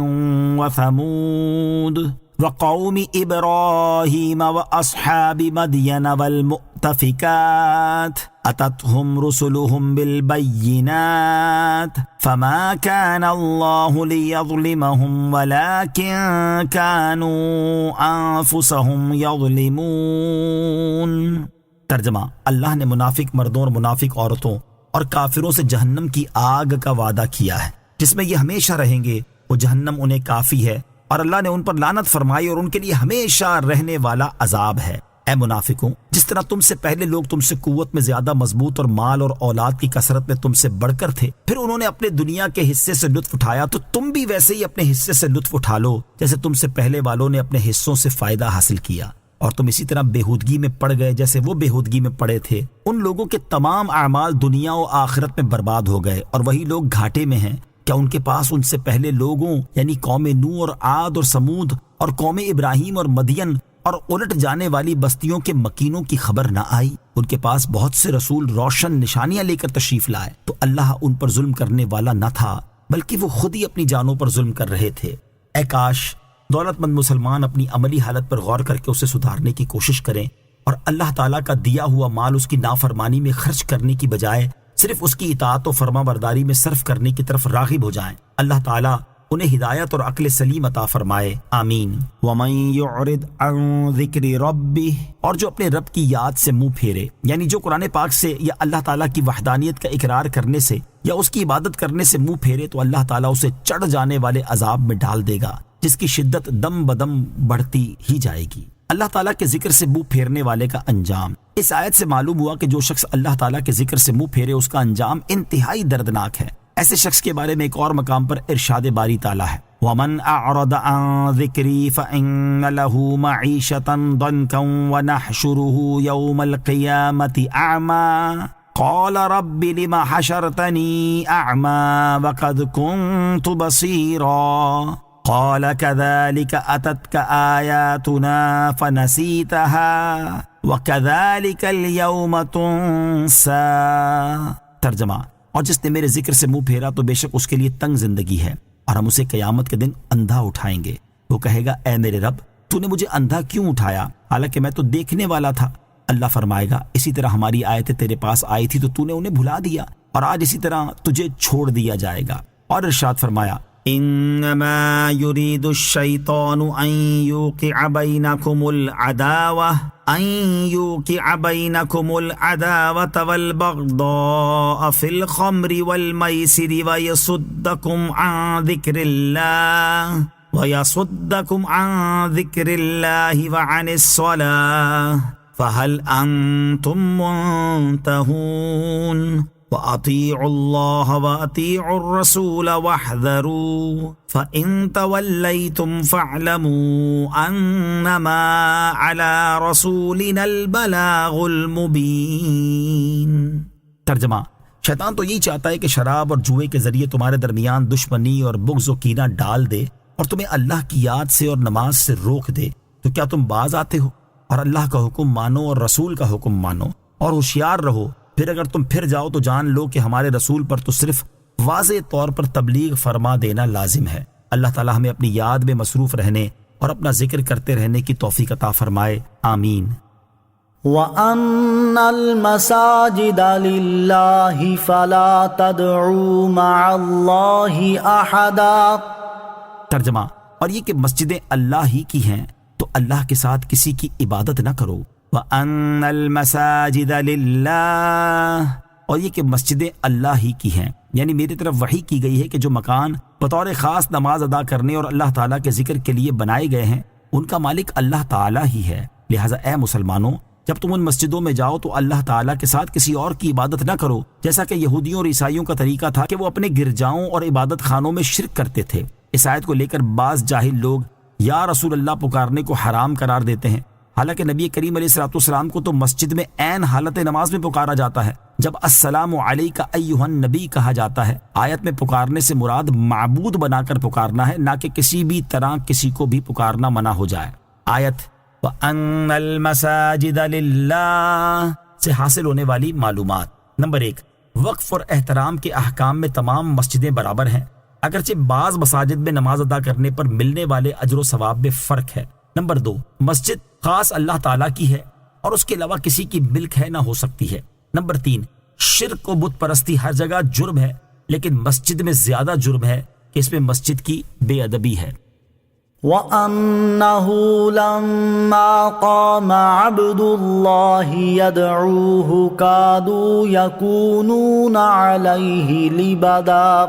وَثَمُودَ وقوم إبراهيم وأصحاب مدين والمؤتفكات أتتهم رسلهم بالبينات فما كان الله ليظلمهم ولكن كانوا أنفسهم يظلمون۔ ترجمہ، اللہ نے منافق مردوں اور منافق عورتوں اور کافروں سے جہنم کی آگ کا وعدہ کیا ہے جس میں یہ ہمیشہ رہیں گے، وہ جہنم انہیں کافی ہے اور اللہ نے ان پر لعنت فرمائی اور ان کے لیے ہمیشہ رہنے والا عذاب ہے۔ اے منافقوں، جس طرح تم سے پہلے لوگ تم سے قوت میں زیادہ مضبوط اور مال اور اولاد کی کثرت میں تم سے بڑھ کر تھے، پھر انہوں نے اپنے دنیا کے حصے سے لطف اٹھایا، تو تم بھی ویسے ہی اپنے حصے سے لطف اٹھا لو جیسے تم سے پہلے والوں نے اپنے حصوں سے فائدہ حاصل کیا، اور تم اسی طرح بےہودگی میں پڑ گئے جیسے وہ بےہودگی میں پڑے تھے۔ ان لوگوں کے تمام اعمال دنیا و آخرت میں برباد ہو گئے اور وہی لوگ گھاٹے میں ہیں۔ کیا ان کے پاس ان سے پہلے لوگوں یعنی قوم نوح اور عاد اور سمود اور قوم ابراہیم اور مدین اور الٹ جانے والی بستیوں کے مکینوں کی خبر نہ آئی؟ ان کے پاس بہت سے رسول روشن نشانیاں لے کر تشریف لائے، تو اللہ ان پر ظلم کرنے والا نہ تھا بلکہ وہ خود ہی اپنی جانوں پر ظلم کر رہے تھے۔ اے کاش دولت مند مسلمان اپنی عملی حالت پر غور کر کے اسے سدھارنے کی کوشش کریں اور اللہ تعالیٰ کا دیا ہوا مال اس کی نافرمانی میں خرچ کرنے کی بجائے صرف اس کی اطاعت و فرما برداری میں صرف کرنے کی طرف راغب ہو جائیں۔ اللہ تعالیٰ انہیں ہدایت اور عقل سلیم عطا فرمائے، آمین۔ وَمَن يُعْرِضْ عَن ذِكْرِ رَبِّهِ، اور جو اپنے رب کی یاد سے منہ پھیرے، یعنی جو قرآن پاک سے یا اللہ تعالیٰ کی وحدانیت کا اقرار کرنے سے یا اس کی عبادت کرنے سے منہ پھیرے، تو اللہ تعالیٰ اسے چڑھ جانے والے عذاب میں ڈال دے گا جس کی شدت دم بدم بڑھتی ہی جائے گی۔ اللہ تعالیٰ کے ذکر سے منہ پھیرنے والے کا انجام۔ اس آیت سے معلوم ہوا کہ جو شخص اللہ تعالیٰ کے ذکر سے منہ پھیرے اس کا انجام انتہائی دردناک ہے۔ ایسے شخص کے بارے میں ایک اور مقام پر ارشاد باری تعالیٰ ہے وَمَنْ أَعْرَضَ عَنْ ذِكْرِي فَإِنَّ لَهُ مَعِيشَةً ضَنْكًا وَنَحْشُرُهُ يَوْمَ الْقِيَامَةِ أَعْمَى قَالَ رَبِّ لِمَ حَشَرْتَنِي أَعْمَى وَقَدْ كُنْتُ بَصِيرًا قَالَ كَذَلِكَ أَتَتْكَ آيَاتُنَا فَنَسِيتَهَا وَكَذَلِكَ الْيَوْمَ تُنْسَى۔ ترجمہ، اور جس نے میرے ذکر سے منہ پھیرا تو بے شک اس کے لیے تنگ زندگی ہے اور ہم اسے قیامت کے دن اندھا اٹھائیں گے۔ وہ کہے گا اے میرے رب، تو نے مجھے اندھا کیوں اٹھایا حالانکہ میں تو دیکھنے والا تھا؟ اللہ فرمائے گا اسی طرح ہماری آیتیں تیرے پاس آئی تھی تو نے انہیں بھلا دیا اور آج اسی طرح تجھے چھوڑ دیا جائے گا۔ اور ارشاد فرمایا انما يريد الشيطان ان يوقع بينكم العداوة والبغضاء في الخمر والميسر ويصدكم عن ذكر الله وعن الصلاة فهل أنتم منتهون وَأَطِيعُوا اللَّهَ وَأَطِيعُوا الرَّسُولَ وَاحْذَرُوا فَإِن تَوَلَّيْتُمْ فَاعْلَمُوا أَنَّمَا عَلَى رَسُولِنَا الْبَلَاغُ الْمُبِينُ۔ ترجمہ، شیطان تو یہی چاہتا ہے کہ شراب اور جوئے کے ذریعے تمہارے درمیان دشمنی اور بغض و کینہ ڈال دے اور تمہیں اللہ کی یاد سے اور نماز سے روک دے۔ تو کیا تم باز آتے ہو؟ اور اللہ کا حکم مانو اور رسول کا حکم مانو اور ہوشیار رہو، پھر اگر تم پھر جاؤ تو جان لو کہ ہمارے رسول پر تو صرف واضح طور پر تبلیغ فرما دینا لازم ہے۔ اللہ تعالی ہمیں اپنی یاد میں مصروف رہنے اور اپنا ذکر کرتے رہنے کی توفیق عطا فرمائے، آمین۔ وَأَنَّ الْمَسَاجِدَ لِلَّهِ فَلَا تَدْعُوا مَعَ اللَّهِ أَحَدًا۔ ترجمہ، اور یہ کہ مسجدیں اللہ ہی کی ہیں تو اللہ کے ساتھ کسی کی عبادت نہ کرو۔ وَأَنَّ الْمَسَاجِدَ لِلَّهِ، اور یہ کہ مسجدیں اللہ ہی کی ہیں، یعنی میری طرف وحی کی گئی ہے کہ جو مکان بطور خاص نماز ادا کرنے اور اللہ تعالیٰ کے ذکر کے لیے بنائے گئے ہیں ان کا مالک اللہ تعالیٰ ہی ہے، لہٰذا اے مسلمانوں جب تم ان مسجدوں میں جاؤ تو اللہ تعالیٰ کے ساتھ کسی اور کی عبادت نہ کرو، جیسا کہ یہودیوں اور عیسائیوں کا طریقہ تھا کہ وہ اپنے گرجاؤں اور عبادت خانوں میں شرک کرتے تھے۔ اس آیت کو لے کر بعض جاہل لوگ یا رسول اللہ پکارنے کو حرام قرار دیتے ہیں، حالانکہ نبی کریم علیہ السلام کو تو مسجد میں عین حالت نماز میں پکارا جاتا ہے جب السلام علیک ایھا النبی کہا جاتا ہے۔ آیت میں پکارنے سے مراد معبود بنا کر پکارنا ہے، نہ کہ کسی بھی طرح کسی کو بھی پکارنا منع ہو جائے۔ آیت وَأَنَّ الْمَسَاجِدَ لِلَّهِ سے حاصل ہونے والی معلومات۔ نمبر 1، وقف اور احترام کے احکام میں تمام مسجدیں برابر ہیں، اگرچہ بعض مساجد میں نماز ادا کرنے پر ملنے والے اجر و ثواب میں فرق ہے۔ نمبر 2، مسجد خاص اللہ تعالیٰ کی ہے اور اس کے علاوہ کسی کی ملک ہے نہ ہو سکتی ہے۔ نمبر 3، شرک و بت پرستی ہر جگہ جرم ہے، لیکن مسجد میں زیادہ جرم ہے کہ اس میں مسجد کی بے ادبی ہے۔ وَأَنَّهُ لَمَّا قَامَ عَبْدُ اللَّهِ يَدْعُوهُ كَادُوا يَكُونُونَ عَلَيْهِ لِبَدًا۔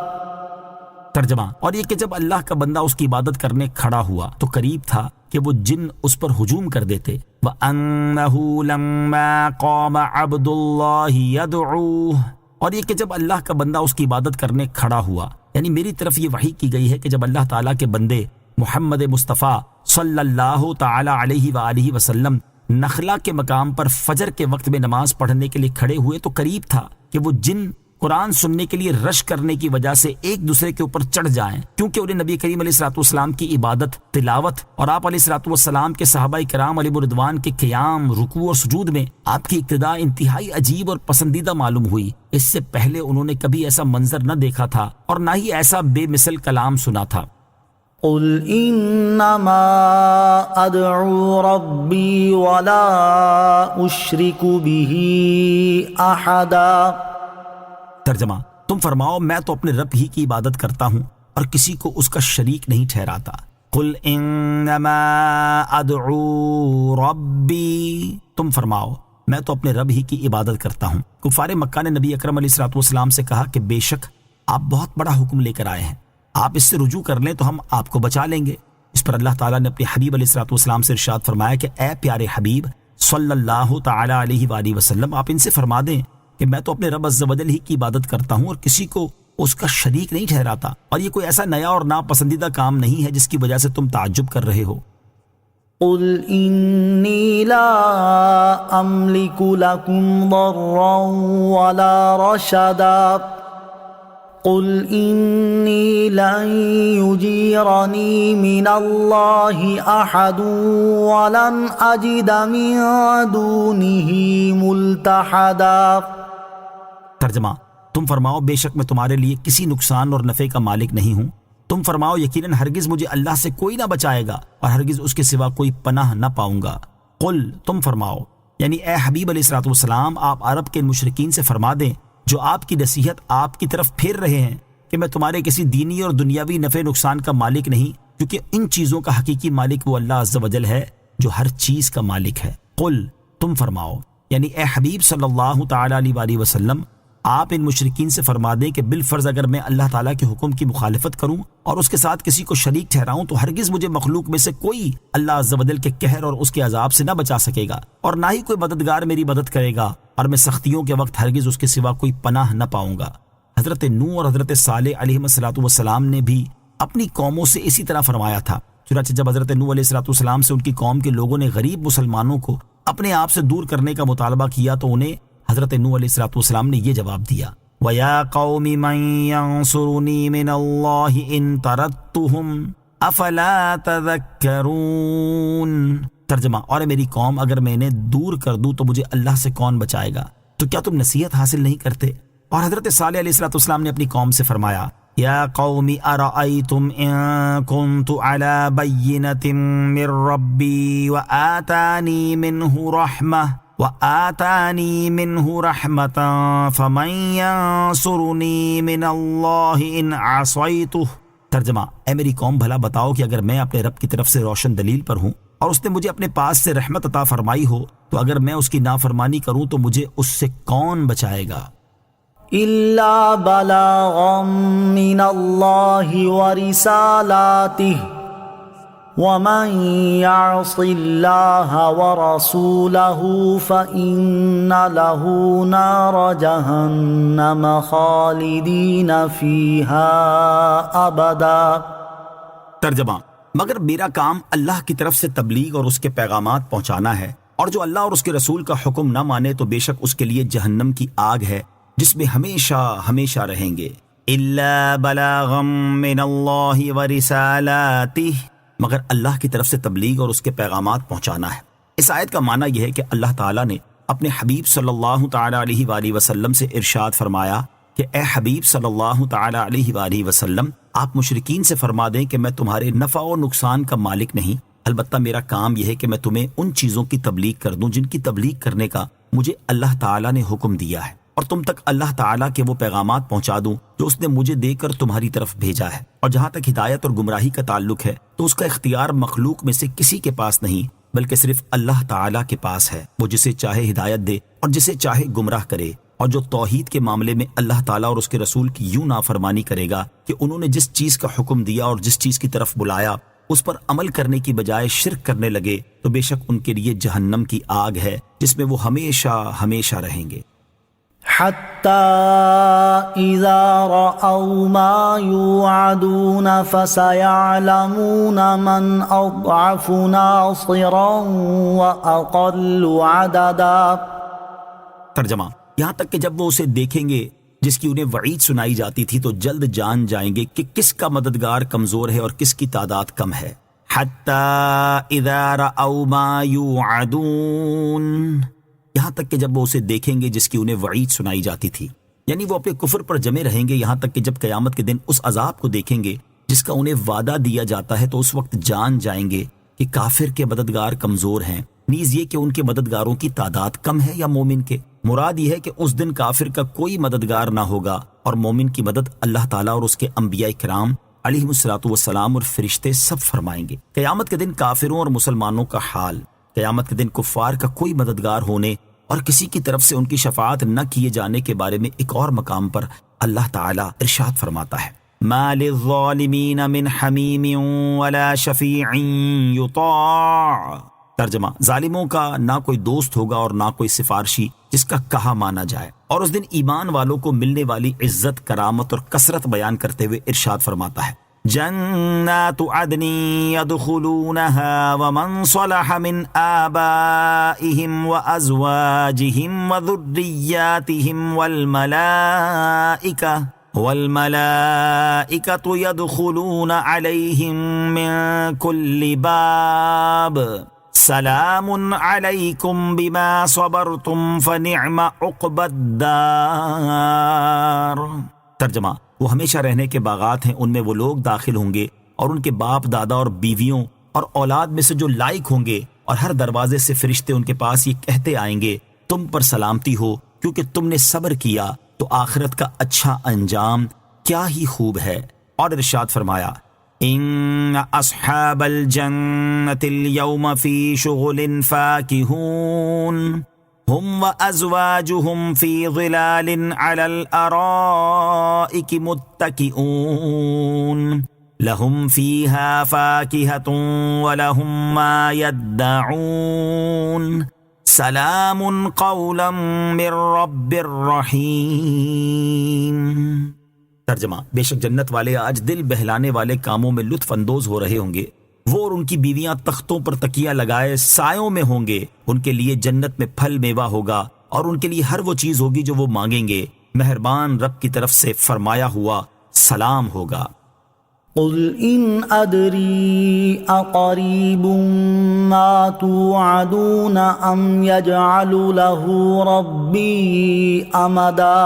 ترجمہ، اور یہ کہ جب اللہ کا بندہ اس کی عبادت کرنے کھڑا ہوا تو قریب تھا کہ وہ جن اس پر ہجوم کر دیتے۔ وَأَنَّهُ لَمَّا قَامَ عَبْدُ اللَّهِ يَدْعُوهُ، اور یہ کہ جب اللہ کا بندہ اس کی عبادت کرنے کھڑا ہوا، یعنی میری طرف یہ وحی کی گئی ہے کہ جب اللہ تعالیٰ کے بندے محمد مصطفیٰ صلی اللہ تعالی علیہ وآلہ وسلم نخلا کے مقام پر فجر کے وقت میں نماز پڑھنے کے لیے کھڑے ہوئے تو قریب تھا کہ وہ جن قرآن سننے کے لیے رش کرنے کی وجہ سے ایک دوسرے کے اوپر چڑھ جائیں، کیونکہ انہیں نبی کریم علیہ السلام کی عبادت، تلاوت اور آپ علیہ السلام کے صحابہ کرام علیہ رضوان کے قیام، رکوع اور سجود میں آپ کی اقتداء انتہائی عجیب اور پسندیدہ معلوم ہوئی۔ اس سے پہلے انہوں نے کبھی ایسا منظر نہ دیکھا تھا اور نہ ہی ایسا بے مثل کلام سنا تھا۔ قُلْ إِنَّمَا أَدْعُو رَبِّي وَلَا أُشْرِكُ بِهِ أَحَدًا۔ ترجمہ، تم فرماؤ میں تو اپنے رب ہی کی عبادت کرتا ہوں اور کسی کو اس کا شریک نہیں ٹھہراتا۔ قُلْ إِنَّمَا أَدْعُو رَبِّي، تم فرماؤ میں تو اپنے رب ہی کی عبادت کرتا ہوں۔ کفار مکہ نے نبی اکرم علیہ السلام سے کہا کہ بے شک آپ بہت بڑا حکم لے کر آئے ہیں، آپ اس سے رجوع کر لیں تو ہم آپ کو بچا لیں گے۔ اس پر اللہ تعالیٰ نے اپنے حبیب علیہ السلام سے ارشاد فرمایا کہ اے پیارے حبیب صلی اللہ تعالی علیہ وآلہ وسلم، آپ ان سے فرما دیں کہ میں تو اپنے رب عز و جل ہی کی عبادت کرتا ہوں اور کسی کو اس کا شریک نہیں ٹھہراتا، اور یہ کوئی ایسا نیا اور ناپسندیدہ کام نہیں ہے جس کی وجہ سے تم تعجب کر رہے ہو۔ قُلْ إِنِّي لَا أَمْلِكُ لَكُمْ ضَرًّا وَلَا رَشَدًا۔ قُلْ إِنِّي لَن يُجِيرَنِي مِنَ اللَّهِ أَحَدٌ وَلَنْ أَجِدَ مِن دُونِهِ مُلْتَحَدًا۔ ترجمہ، تم فرماؤ بے شک میں تمہارے لیے کسی نقصان اور نفع کا مالک نہیں ہوں۔ تم فرماؤ یقیناً ہرگز مجھے اللہ سے کوئی نہ بچائے گا اور ہرگز اس کے سوا کوئی پناہ نہ پاؤں گا۔ قل، تم فرماؤ یعنی اے حبیب علیہ السلام، آپ عرب کے مشرکین سے فرما دیں جو آپ کی نصیحت آپ کی طرف پھیر رہے ہیں کہ میں تمہارے کسی دینی اور دنیاوی نفع نقصان کا مالک نہیں، کیونکہ ان چیزوں کا حقیقی مالک وہ اللہ عز و جل ہے جو ہر چیز کا مالک ہے۔ قل، تم فرماؤ یعنی اے حبیب صلی اللہ تعالی علیہ وآلہ وسلم، آپ ان مشرکین سے فرما دیں کہ بالفرض اگر میں اللہ تعالیٰ کے حکم کی مخالفت کروں اور اس کے ساتھ کسی کو شریک ٹھہراؤں تو ہرگز مجھے مخلوق میں سے کوئی اللہ عز و جل کے قہر اور اس کے عذاب سے نہ بچا سکے گا، اور نہ ہی کوئی مددگار میری مدد کرے گا، اور میں سختیوں کے وقت ہرگز اس کے سوا کوئی پناہ نہ پاؤں گا۔ حضرت نوح اور حضرت صالح علیہ السلام نے بھی اپنی قوموں سے اسی طرح فرمایا تھا۔ چنانچہ جب حضرت نوح علیہ السلام سے ان کی قوم کے لوگوں نے غریب مسلمانوں کو اپنے آپ سے دور کرنے کا مطالبہ کیا تو انہیں حضرت نوح علیہ السلام نے یہ جواب دیا، وَيَا قَوْمِ مَن يَنصُرُنِي مِنَ اللَّهِ إِن طَرَدتُّهُمْ أَفَلَا تَذَكَّرُونَ۔ ترجمہ، اور میری قوم اگر میں انہیں دور کر دوں تو مجھے اللہ سے کون بچائے گا، تو کیا تم نصیحت حاصل نہیں کرتے؟ اور حضرت صالح علیہ السلام نے اپنی قوم سے فرمایا، یا قوم ارأیتم ان کنت علی بینۃ من ربی وآتانی منہ رحمہ وآتانی منہ رحمتا فمن ینصرنی من اللہ ان عصیتہ۔ ترجمہ، اے میری قوم بھلا بتاؤ کہ اگر میں اپنے رب کی طرف سے روشن دلیل پر ہوں اور اس نے مجھے اپنے پاس سے رحمت عطا فرمائی ہو، تو اگر میں اس کی نافرمانی کروں تو مجھے اس سے کون بچائے گا؟ إلا بلاغا من الله ورسالاته ومن يعص الله ورسوله فإن له نار جهنم خالدين فيها أبدا۔ ترجمہ، مگر میرا کام اللہ کی طرف سے تبلیغ اور اس کے پیغامات پہنچانا ہے، اور جو اللہ اور اس کے رسول کا حکم نہ مانے تو بے شک اس کے لیے جہنم کی آگ ہے جس میں ہمیشہ ہمیشہ رہیں گے۔ الا بلاغا من اللہ ورسالاتہ، مگر اللہ کی طرف سے تبلیغ اور اس کے پیغامات پہنچانا ہے۔ اس آیت کا معنی یہ ہے کہ اللہ تعالیٰ نے اپنے حبیب صلی اللہ تعالیٰ علیہ وآلہ وسلم سے ارشاد فرمایا کہ اے حبیب صلی اللہ تعالیٰ علیہ وآلہ وسلم، آپ مشرکین سے فرما دیں کہ میں تمہارے نفع و نقصان کا مالک نہیں، البتہ میرا کام یہ ہے کہ میں تمہیں ان چیزوں کی تبلیغ کر دوں جن کی تبلیغ کرنے کا مجھے اللہ تعالیٰ نے حکم دیا ہے، اور تم تک اللہ تعالیٰ کے وہ پیغامات پہنچا دوں جو اس نے مجھے دے کر تمہاری طرف بھیجا ہے۔ اور جہاں تک ہدایت اور گمراہی کا تعلق ہے تو اس کا اختیار مخلوق میں سے کسی کے پاس نہیں بلکہ صرف اللہ تعالیٰ کے پاس ہے، وہ جسے چاہے ہدایت دے اور جسے چاہے گمراہ کرے۔ اور جو توحید کے معاملے میں اللہ تعالیٰ اور اس کے رسول کی یوں نافرمانی کرے گا کہ انہوں نے جس چیز کا حکم دیا اور جس چیز کی طرف بلایا اس پر عمل کرنے کی بجائے شرک کرنے لگے، تو بے شک ان کے لیے جہنم کی آگ ہے جس میں وہ ہمیشہ ہمیشہ رہیں گے۔ حتى إذا رأوا ما يوعدون فسيعلمون من أضعف ناصرا وأقل عددا۔ ترجمہ، یہاں تک کہ جب وہ اسے دیکھیں گے جس کی انہیں وعید سنائی جاتی تھی تو جلد جان جائیں گے کہ کس کا مددگار کمزور ہے اور کس کی تعداد کم ہے۔ حتی اذا رأوا ما یوعدون، یہاں تک کہ جب وہ اسے دیکھیں گے جس کی انہیں وعید سنائی جاتی تھی، یعنی وہ اپنے کفر پر جمے رہیں گے یہاں تک کہ جب قیامت کے دن اس عذاب کو دیکھیں گے جس کا انہیں وعدہ دیا جاتا ہے تو اس وقت جان جائیں گے کہ کافر کے مددگار کمزور ہیں، نیز یہ کہ ان کے مددگاروں کی تعداد کم ہے یا مومن کے۔ مراد یہ ہے کہ اس دن کافر کا کوئی مددگار نہ ہوگا اور مومن کی مدد اللہ تعالیٰ اور اس کے انبیاء کرام علیہم الصلوۃ والسلام اور فرشتے سب فرمائیں گے۔ قیامت کے دن کافروں اور مسلمانوں کا حال، قیامت کے دن کفار کا کوئی مددگار ہونے اور کسی کی طرف سے ان کی شفاعت نہ کیے جانے کے بارے میں ایک اور مقام پر اللہ تعالیٰ ارشاد فرماتا ہے، ما للظالمین من حمیم ولا شفیع یطاع۔ ترجمہ، ظالموں کا نہ کوئی دوست ہوگا اور نہ کوئی سفارشی جس کا کہا مانا جائے۔ اور اس دن ایمان والوں کو ملنے والی عزت، کرامت اور کثرت بیان کرتے ہوئے ارشاد فرماتا ہے، جنات عدن يدخلونها ومن صلح من آبائهم وأزواجهم وذرياتهم والملائكة يدخلون عليهم من كل باب سلام علیکم بما صبرتم فنعم عقبی الدار۔ ترجمہ، وہ ہمیشہ رہنے کے باغات ہیں، ان میں وہ لوگ داخل ہوں گے اور ان کے باپ دادا اور بیویوں اور اولاد میں سے جو لائق ہوں گے، اور ہر دروازے سے فرشتے ان کے پاس یہ کہتے آئیں گے، تم پر سلامتی ہو کیونکہ تم نے صبر کیا، تو آخرت کا اچھا انجام کیا ہی خوب ہے۔ اور ارشاد فرمایا، ان اصحاب الجنة اليوم فی شغل فاکہون هم وازواجهم فی ظلال علی الارائک متکئون لهم فیها فاکہۃ ولهم ما یدعون سلام قولا من رب الرحیم۔ ترجمہ، بے شک جنت والے آج دل بہلانے والے کاموں میں لطف اندوز ہو رہے ہوں گے، وہ اور ان کی بیویاں تختوں پر تکیہ لگائے سایوں میں ہوں گے، ان کے لیے جنت میں پھل میوہ ہوگا اور ان کے لیے ہر وہ چیز ہوگی جو وہ مانگیں گے، مہربان رب کی طرف سے فرمایا ہوا سلام ہوگا۔ قل ان ادری اقریب ما توعدون ام یجعل له ربی امدا۔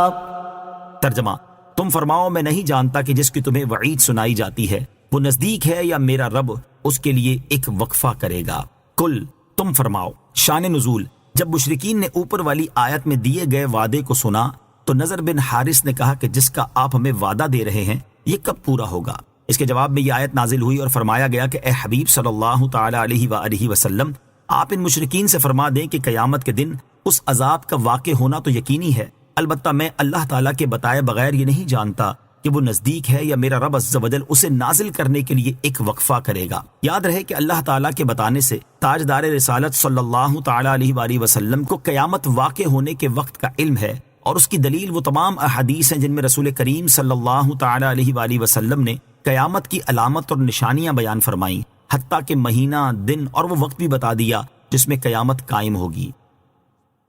ترجمہ، تم فرماؤ میں نہیں جانتا کہ جس کی تمہیں وعید سنائی جاتی ہے وہ نزدیک ہے یا میرا رب اس کے لیے ایک وقفہ کرے گا۔ کل، تم فرماؤ۔ شان نزول، جب مشرکین نے اوپر والی آیت میں دیے گئے وعدے کو سنا تو نضر بن حارث نے کہا کہ جس کا آپ ہمیں وعدہ دے رہے ہیں یہ کب پورا ہوگا؟ اس کے جواب میں یہ آیت نازل ہوئی اور فرمایا گیا کہ اے حبیب صلی اللہ تعالی علیہ وآلہ وسلم، آپ ان مشرکین سے فرما دیں کہ قیامت کے دن اس عذاب کا واقع ہونا تو یقینی ہے، البتہ میں اللہ تعالیٰ کے بتائے بغیر یہ نہیں جانتا کہ وہ نزدیک ہے یا میرا رب عز و جل اسے نازل کرنے کے لیے ایک وقفہ کرے گا۔ یاد رہے کہ اللہ تعالیٰ کے بتانے سے تاجدار رسالت صلی اللہ تعالی علیہ وآلہ وسلم کو قیامت واقع ہونے کے وقت کا علم ہے، اور اس کی دلیل وہ تمام احادیث ہیں جن میں رسول کریم صلی اللہ تعالی علیہ وآلہ وسلم نے قیامت کی علامت اور نشانیاں بیان فرمائیں، حتیٰ کہ مہینہ، دن اور وہ وقت بھی بتا دیا جس میں قیامت قائم ہوگی۔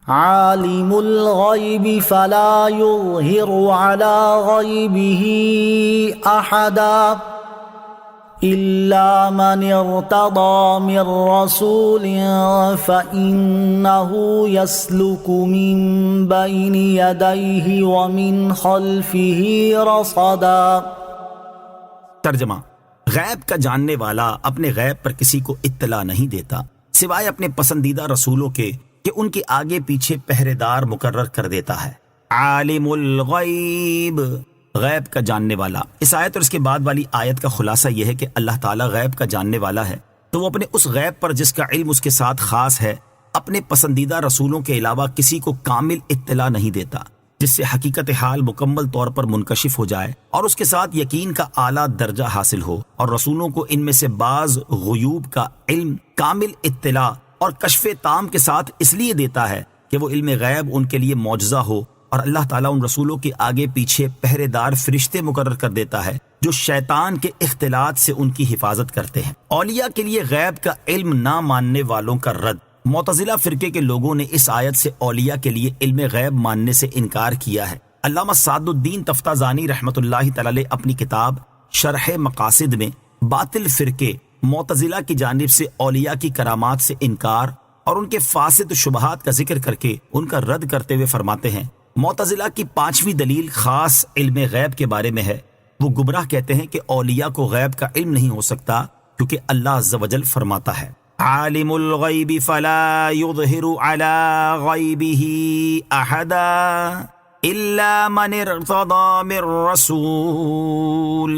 عالم الغیب فلا یظہر علی غیبہ احدا الا من ارتضى من رسول فإنه يسلك من بين يديه ومن خلفه رصدا۔ ترجمہ: غیب کا جاننے والا اپنے غیب پر کسی کو اطلاع نہیں دیتا سوائے اپنے پسندیدہ رسولوں کے کہ ان کے آگے پیچھے پہرے دار مقرر کر دیتا ہے۔ عالم الغیب، غیب کا جاننے والا۔ اس آیت اور اس کے بعد والی آیت کا خلاصہ یہ ہے کہ اللہ تعالیٰ غیب کا جاننے والا ہے، تو وہ اپنے اس غیب پر جس کا علم اس کے ساتھ خاص ہے اپنے پسندیدہ رسولوں کے علاوہ کسی کو کامل اطلاع نہیں دیتا، جس سے حقیقت حال مکمل طور پر منکشف ہو جائے اور اس کے ساتھ یقین کا اعلیٰ درجہ حاصل ہو، اور رسولوں کو ان میں سے بعض غیوب کا علم کامل اطلاع اور کشف تام کے ساتھ اس لیے دیتا ہے کہ وہ علم غیب ان کے لیے معجزہ ہو، اور اللہ تعالیٰ ان رسولوں کے آگے پیچھے پہرے دار فرشتے مقرر کر دیتا ہے جو شیطان کے اختلاط سے ان کی حفاظت کرتے ہیں۔ اولیاء کے لیے غیب کا علم نہ ماننے والوں کا رد۔ معتزلہ فرقے کے لوگوں نے اس آیت سے اولیاء کے لیے علم غیب ماننے سے انکار کیا ہے۔ علامہ سعد الدین تفتازانی رحمۃ اللہ تعالی اپنی کتاب شرح مقاصد میں باطل فرقے معتزلہ کی جانب سے اولیاء کی کرامات سے انکار اور ان کے فاسد شبہات کا ذکر کر کے ان کا رد کرتے ہوئے فرماتے ہیں، معتزلہ کی 5ویں دلیل خاص علم غیب کے بارے میں ہے۔ وہ گمراہ کہتے ہیں کہ اولیاء کو غیب کا علم نہیں ہو سکتا، کیونکہ اللہ عز و جل فرماتا ہے عالم الغیب فلا یظہر علی غیبہ احدا الا من ارتضی من رسول۔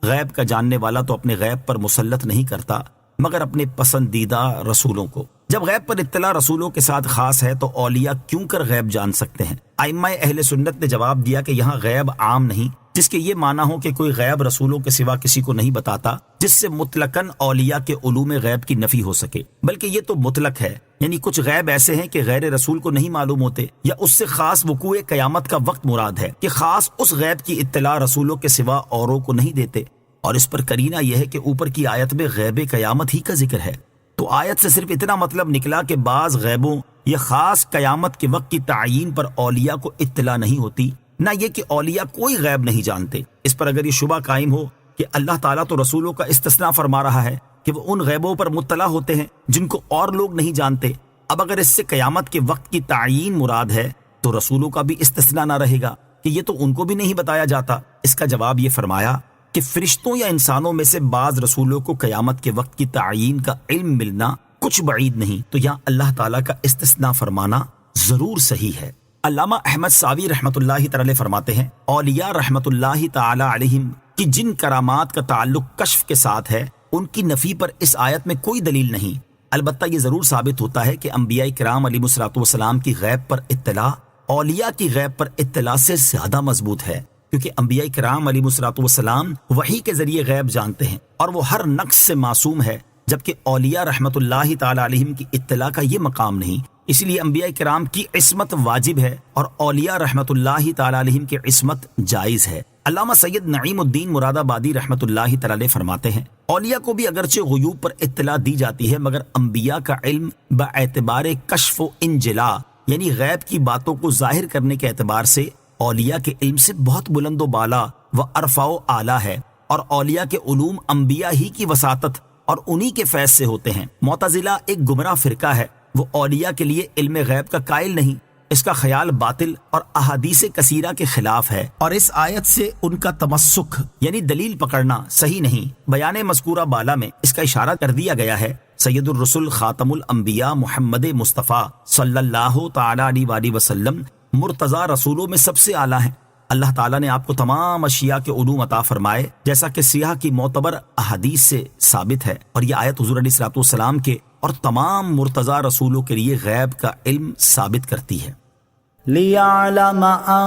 غیب کا جاننے والا تو اپنے غیب پر مسلط نہیں کرتا مگر اپنے پسندیدہ رسولوں کو۔ جب غیب پر اطلاع رسولوں کے ساتھ خاص ہے تو اولیاء کیوں کر غیب جان سکتے ہیں؟ ائمہ اہل سنت نے جواب دیا کہ یہاں غیب عام نہیں جس کے یہ معنی ہو کہ کوئی غیب رسولوں کے سوا کسی کو نہیں بتاتا، جس سے مطلقاً اولیاء کے علوم غیب کی نفی ہو سکے، بلکہ یہ تو مطلق ہے، یعنی کچھ غیب ایسے ہیں کہ غیر رسول کو نہیں معلوم ہوتے، یا اس سے خاص وقوع قیامت کا وقت مراد ہے کہ خاص اس غیب کی اطلاع رسولوں کے سوا اوروں کو نہیں دیتے، اور اس پر قرینہ یہ ہے کہ اوپر کی آیت میں غیب قیامت ہی کا ذکر ہے، تو آیت سے صرف اتنا مطلب نکلا کہ بعض غیبوں یا خاص قیامت کے وقت کی تعیین پر اولیاء کو اطلاع نہیں ہوتی، نہ یہ کہ اولیاء کوئی غیب نہیں جانتے۔ اس پر اگر یہ شبہ قائم ہو کہ اللہ تعالیٰ تو رسولوں کا استثناء فرما رہا ہے کہ وہ ان غیبوں پر مطلع ہوتے ہیں جن کو اور لوگ نہیں جانتے، اب اگر اس سے قیامت کے وقت کی تعیین مراد ہے تو رسولوں کا بھی استثناء نہ رہے گا کہ یہ تو ان کو بھی نہیں بتایا جاتا۔ اس کا جواب یہ فرمایا کہ فرشتوں یا انسانوں میں سے بعض رسولوں کو قیامت کے وقت کی تعیین کا علم ملنا کچھ بعید نہیں، تو یہاں اللہ تعالیٰ کا استثناء فرمانا ضرور صحیح ہے۔ علامہ احمد ساوی رحمۃ اللہ تعالی فرماتے ہیں، اولیاء رحمۃ اللہ تعالی علیہم کی جن کرامات کا تعلق کشف کے ساتھ ہے ان کی نفی پر اس آیت میں کوئی دلیل نہیں، البتہ یہ ضرور ثابت ہوتا ہے کہ انبیاء کرام علیہ الصلوۃ والسلام کی غیب پر اطلاع اولیاء کی غیب پر اطلاع سے زیادہ مضبوط ہے، کیونکہ انبیاء کرام علیہ الصلوۃ والسلام وحی کے ذریعے غیب جانتے ہیں اور وہ ہر نقص سے معصوم ہے، جبکہ اولیاء رحمۃ اللہ تعالی علیہم کی اطلاع کا یہ مقام نہیں، اس لیے انبیاء کرام کی عصمت واجب ہے اور اولیاء رحمۃ اللہ تعالی علیہم کی عصمت جائز ہے۔ علامہ سید نعیم الدین مراد آبادی رحمۃ اللہ تعالی فرماتے ہیں، اولیاء کو بھی اگرچہ غیوب پر اطلاع دی جاتی ہے مگر انبیاء کا علم باعتبار کشف و انجلا، یعنی غیب کی باتوں کو ظاہر کرنے کے اعتبار سے اولیاء کے علم سے بہت بلند و بالا و ارفع و اعلیٰ ہے، اور اولیاء کے علوم انبیاء ہی کی وساطت اور انہی کے فیض سے ہوتے ہیں۔ معتزلہ ایک گمراہ فرقہ ہے، وہ اولیاء کے لیے علم غیب کا قائل نہیں، اس کا خیال باطل اور احادیث کثیرہ کے خلاف ہے، اور اس آیت سے ان کا تمسک یعنی دلیل پکڑنا صحیح نہیں۔ بیان مذکورہ بالا میں اس کا اشارہ کر دیا گیا ہے۔ سید الرسل خاتم الانبیاء محمد مصطفیٰ صلی اللہ تعالی علیہ وآلہ وسلم مرتضی رسولوں میں سب سے اعلیٰ ہیں۔ اللہ تعالیٰ نے آپ کو تمام اشیاء کے علوم عطا فرمائے، جیسا کہ سیاح کی معتبر احادیث سے ثابت ہے، اور یہ آیت حضور علیہ الصلوۃ والسلام کے اور تمام مرتضی رسولوں کے لیے غیب کا علم ثابت کرتی ہے۔ لِيَعْلَمَ أَن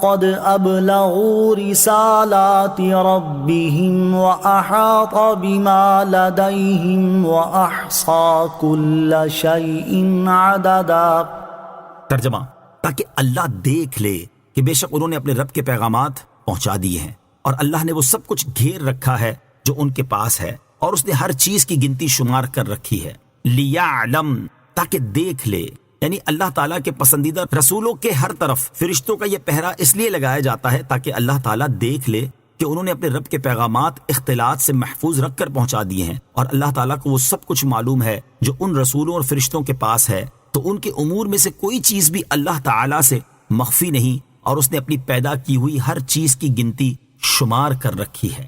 قَدْ أَبْلَغُوا رِسَالَاتِ رَبِّهِمْ وَأَحَاطَ بِمَا لَدَيْهِمْ وَأَحْصَى كُلَّ شَيْءٍ عَدَدًا۔ ترجمہ: تاکہ اللہ دیکھ لے کہ بے شک انہوں نے اپنے رب کے پیغامات پہنچا دیے ہیں، اور اللہ نے وہ سب کچھ گھیر رکھا ہے جو ان کے پاس ہے، اور اس نے ہر چیز کی گنتی شمار کر رکھی ہے۔ لیعلم، تاکہ دیکھ لے، یعنی اللہ تعالیٰ کے پسندیدہ رسولوں کے ہر طرف فرشتوں کا یہ پہرا اس لیے لگایا جاتا ہے تاکہ اللہ تعالیٰ دیکھ لے کہ انہوں نے اپنے رب کے پیغامات اختلاط سے محفوظ رکھ کر پہنچا دیے ہیں، اور اللہ تعالیٰ کو وہ سب کچھ معلوم ہے جو ان رسولوں اور فرشتوں کے پاس ہے، تو ان کے امور میں سے کوئی چیز بھی اللہ تعالیٰ سے مخفی نہیں، اور اس نے اپنی پیدا کی ہوئی ہر چیز کی گنتی شمار کر رکھی ہے۔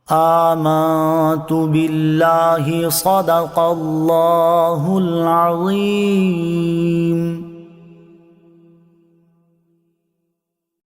آمنت باللہ صدق اللہ العظیم۔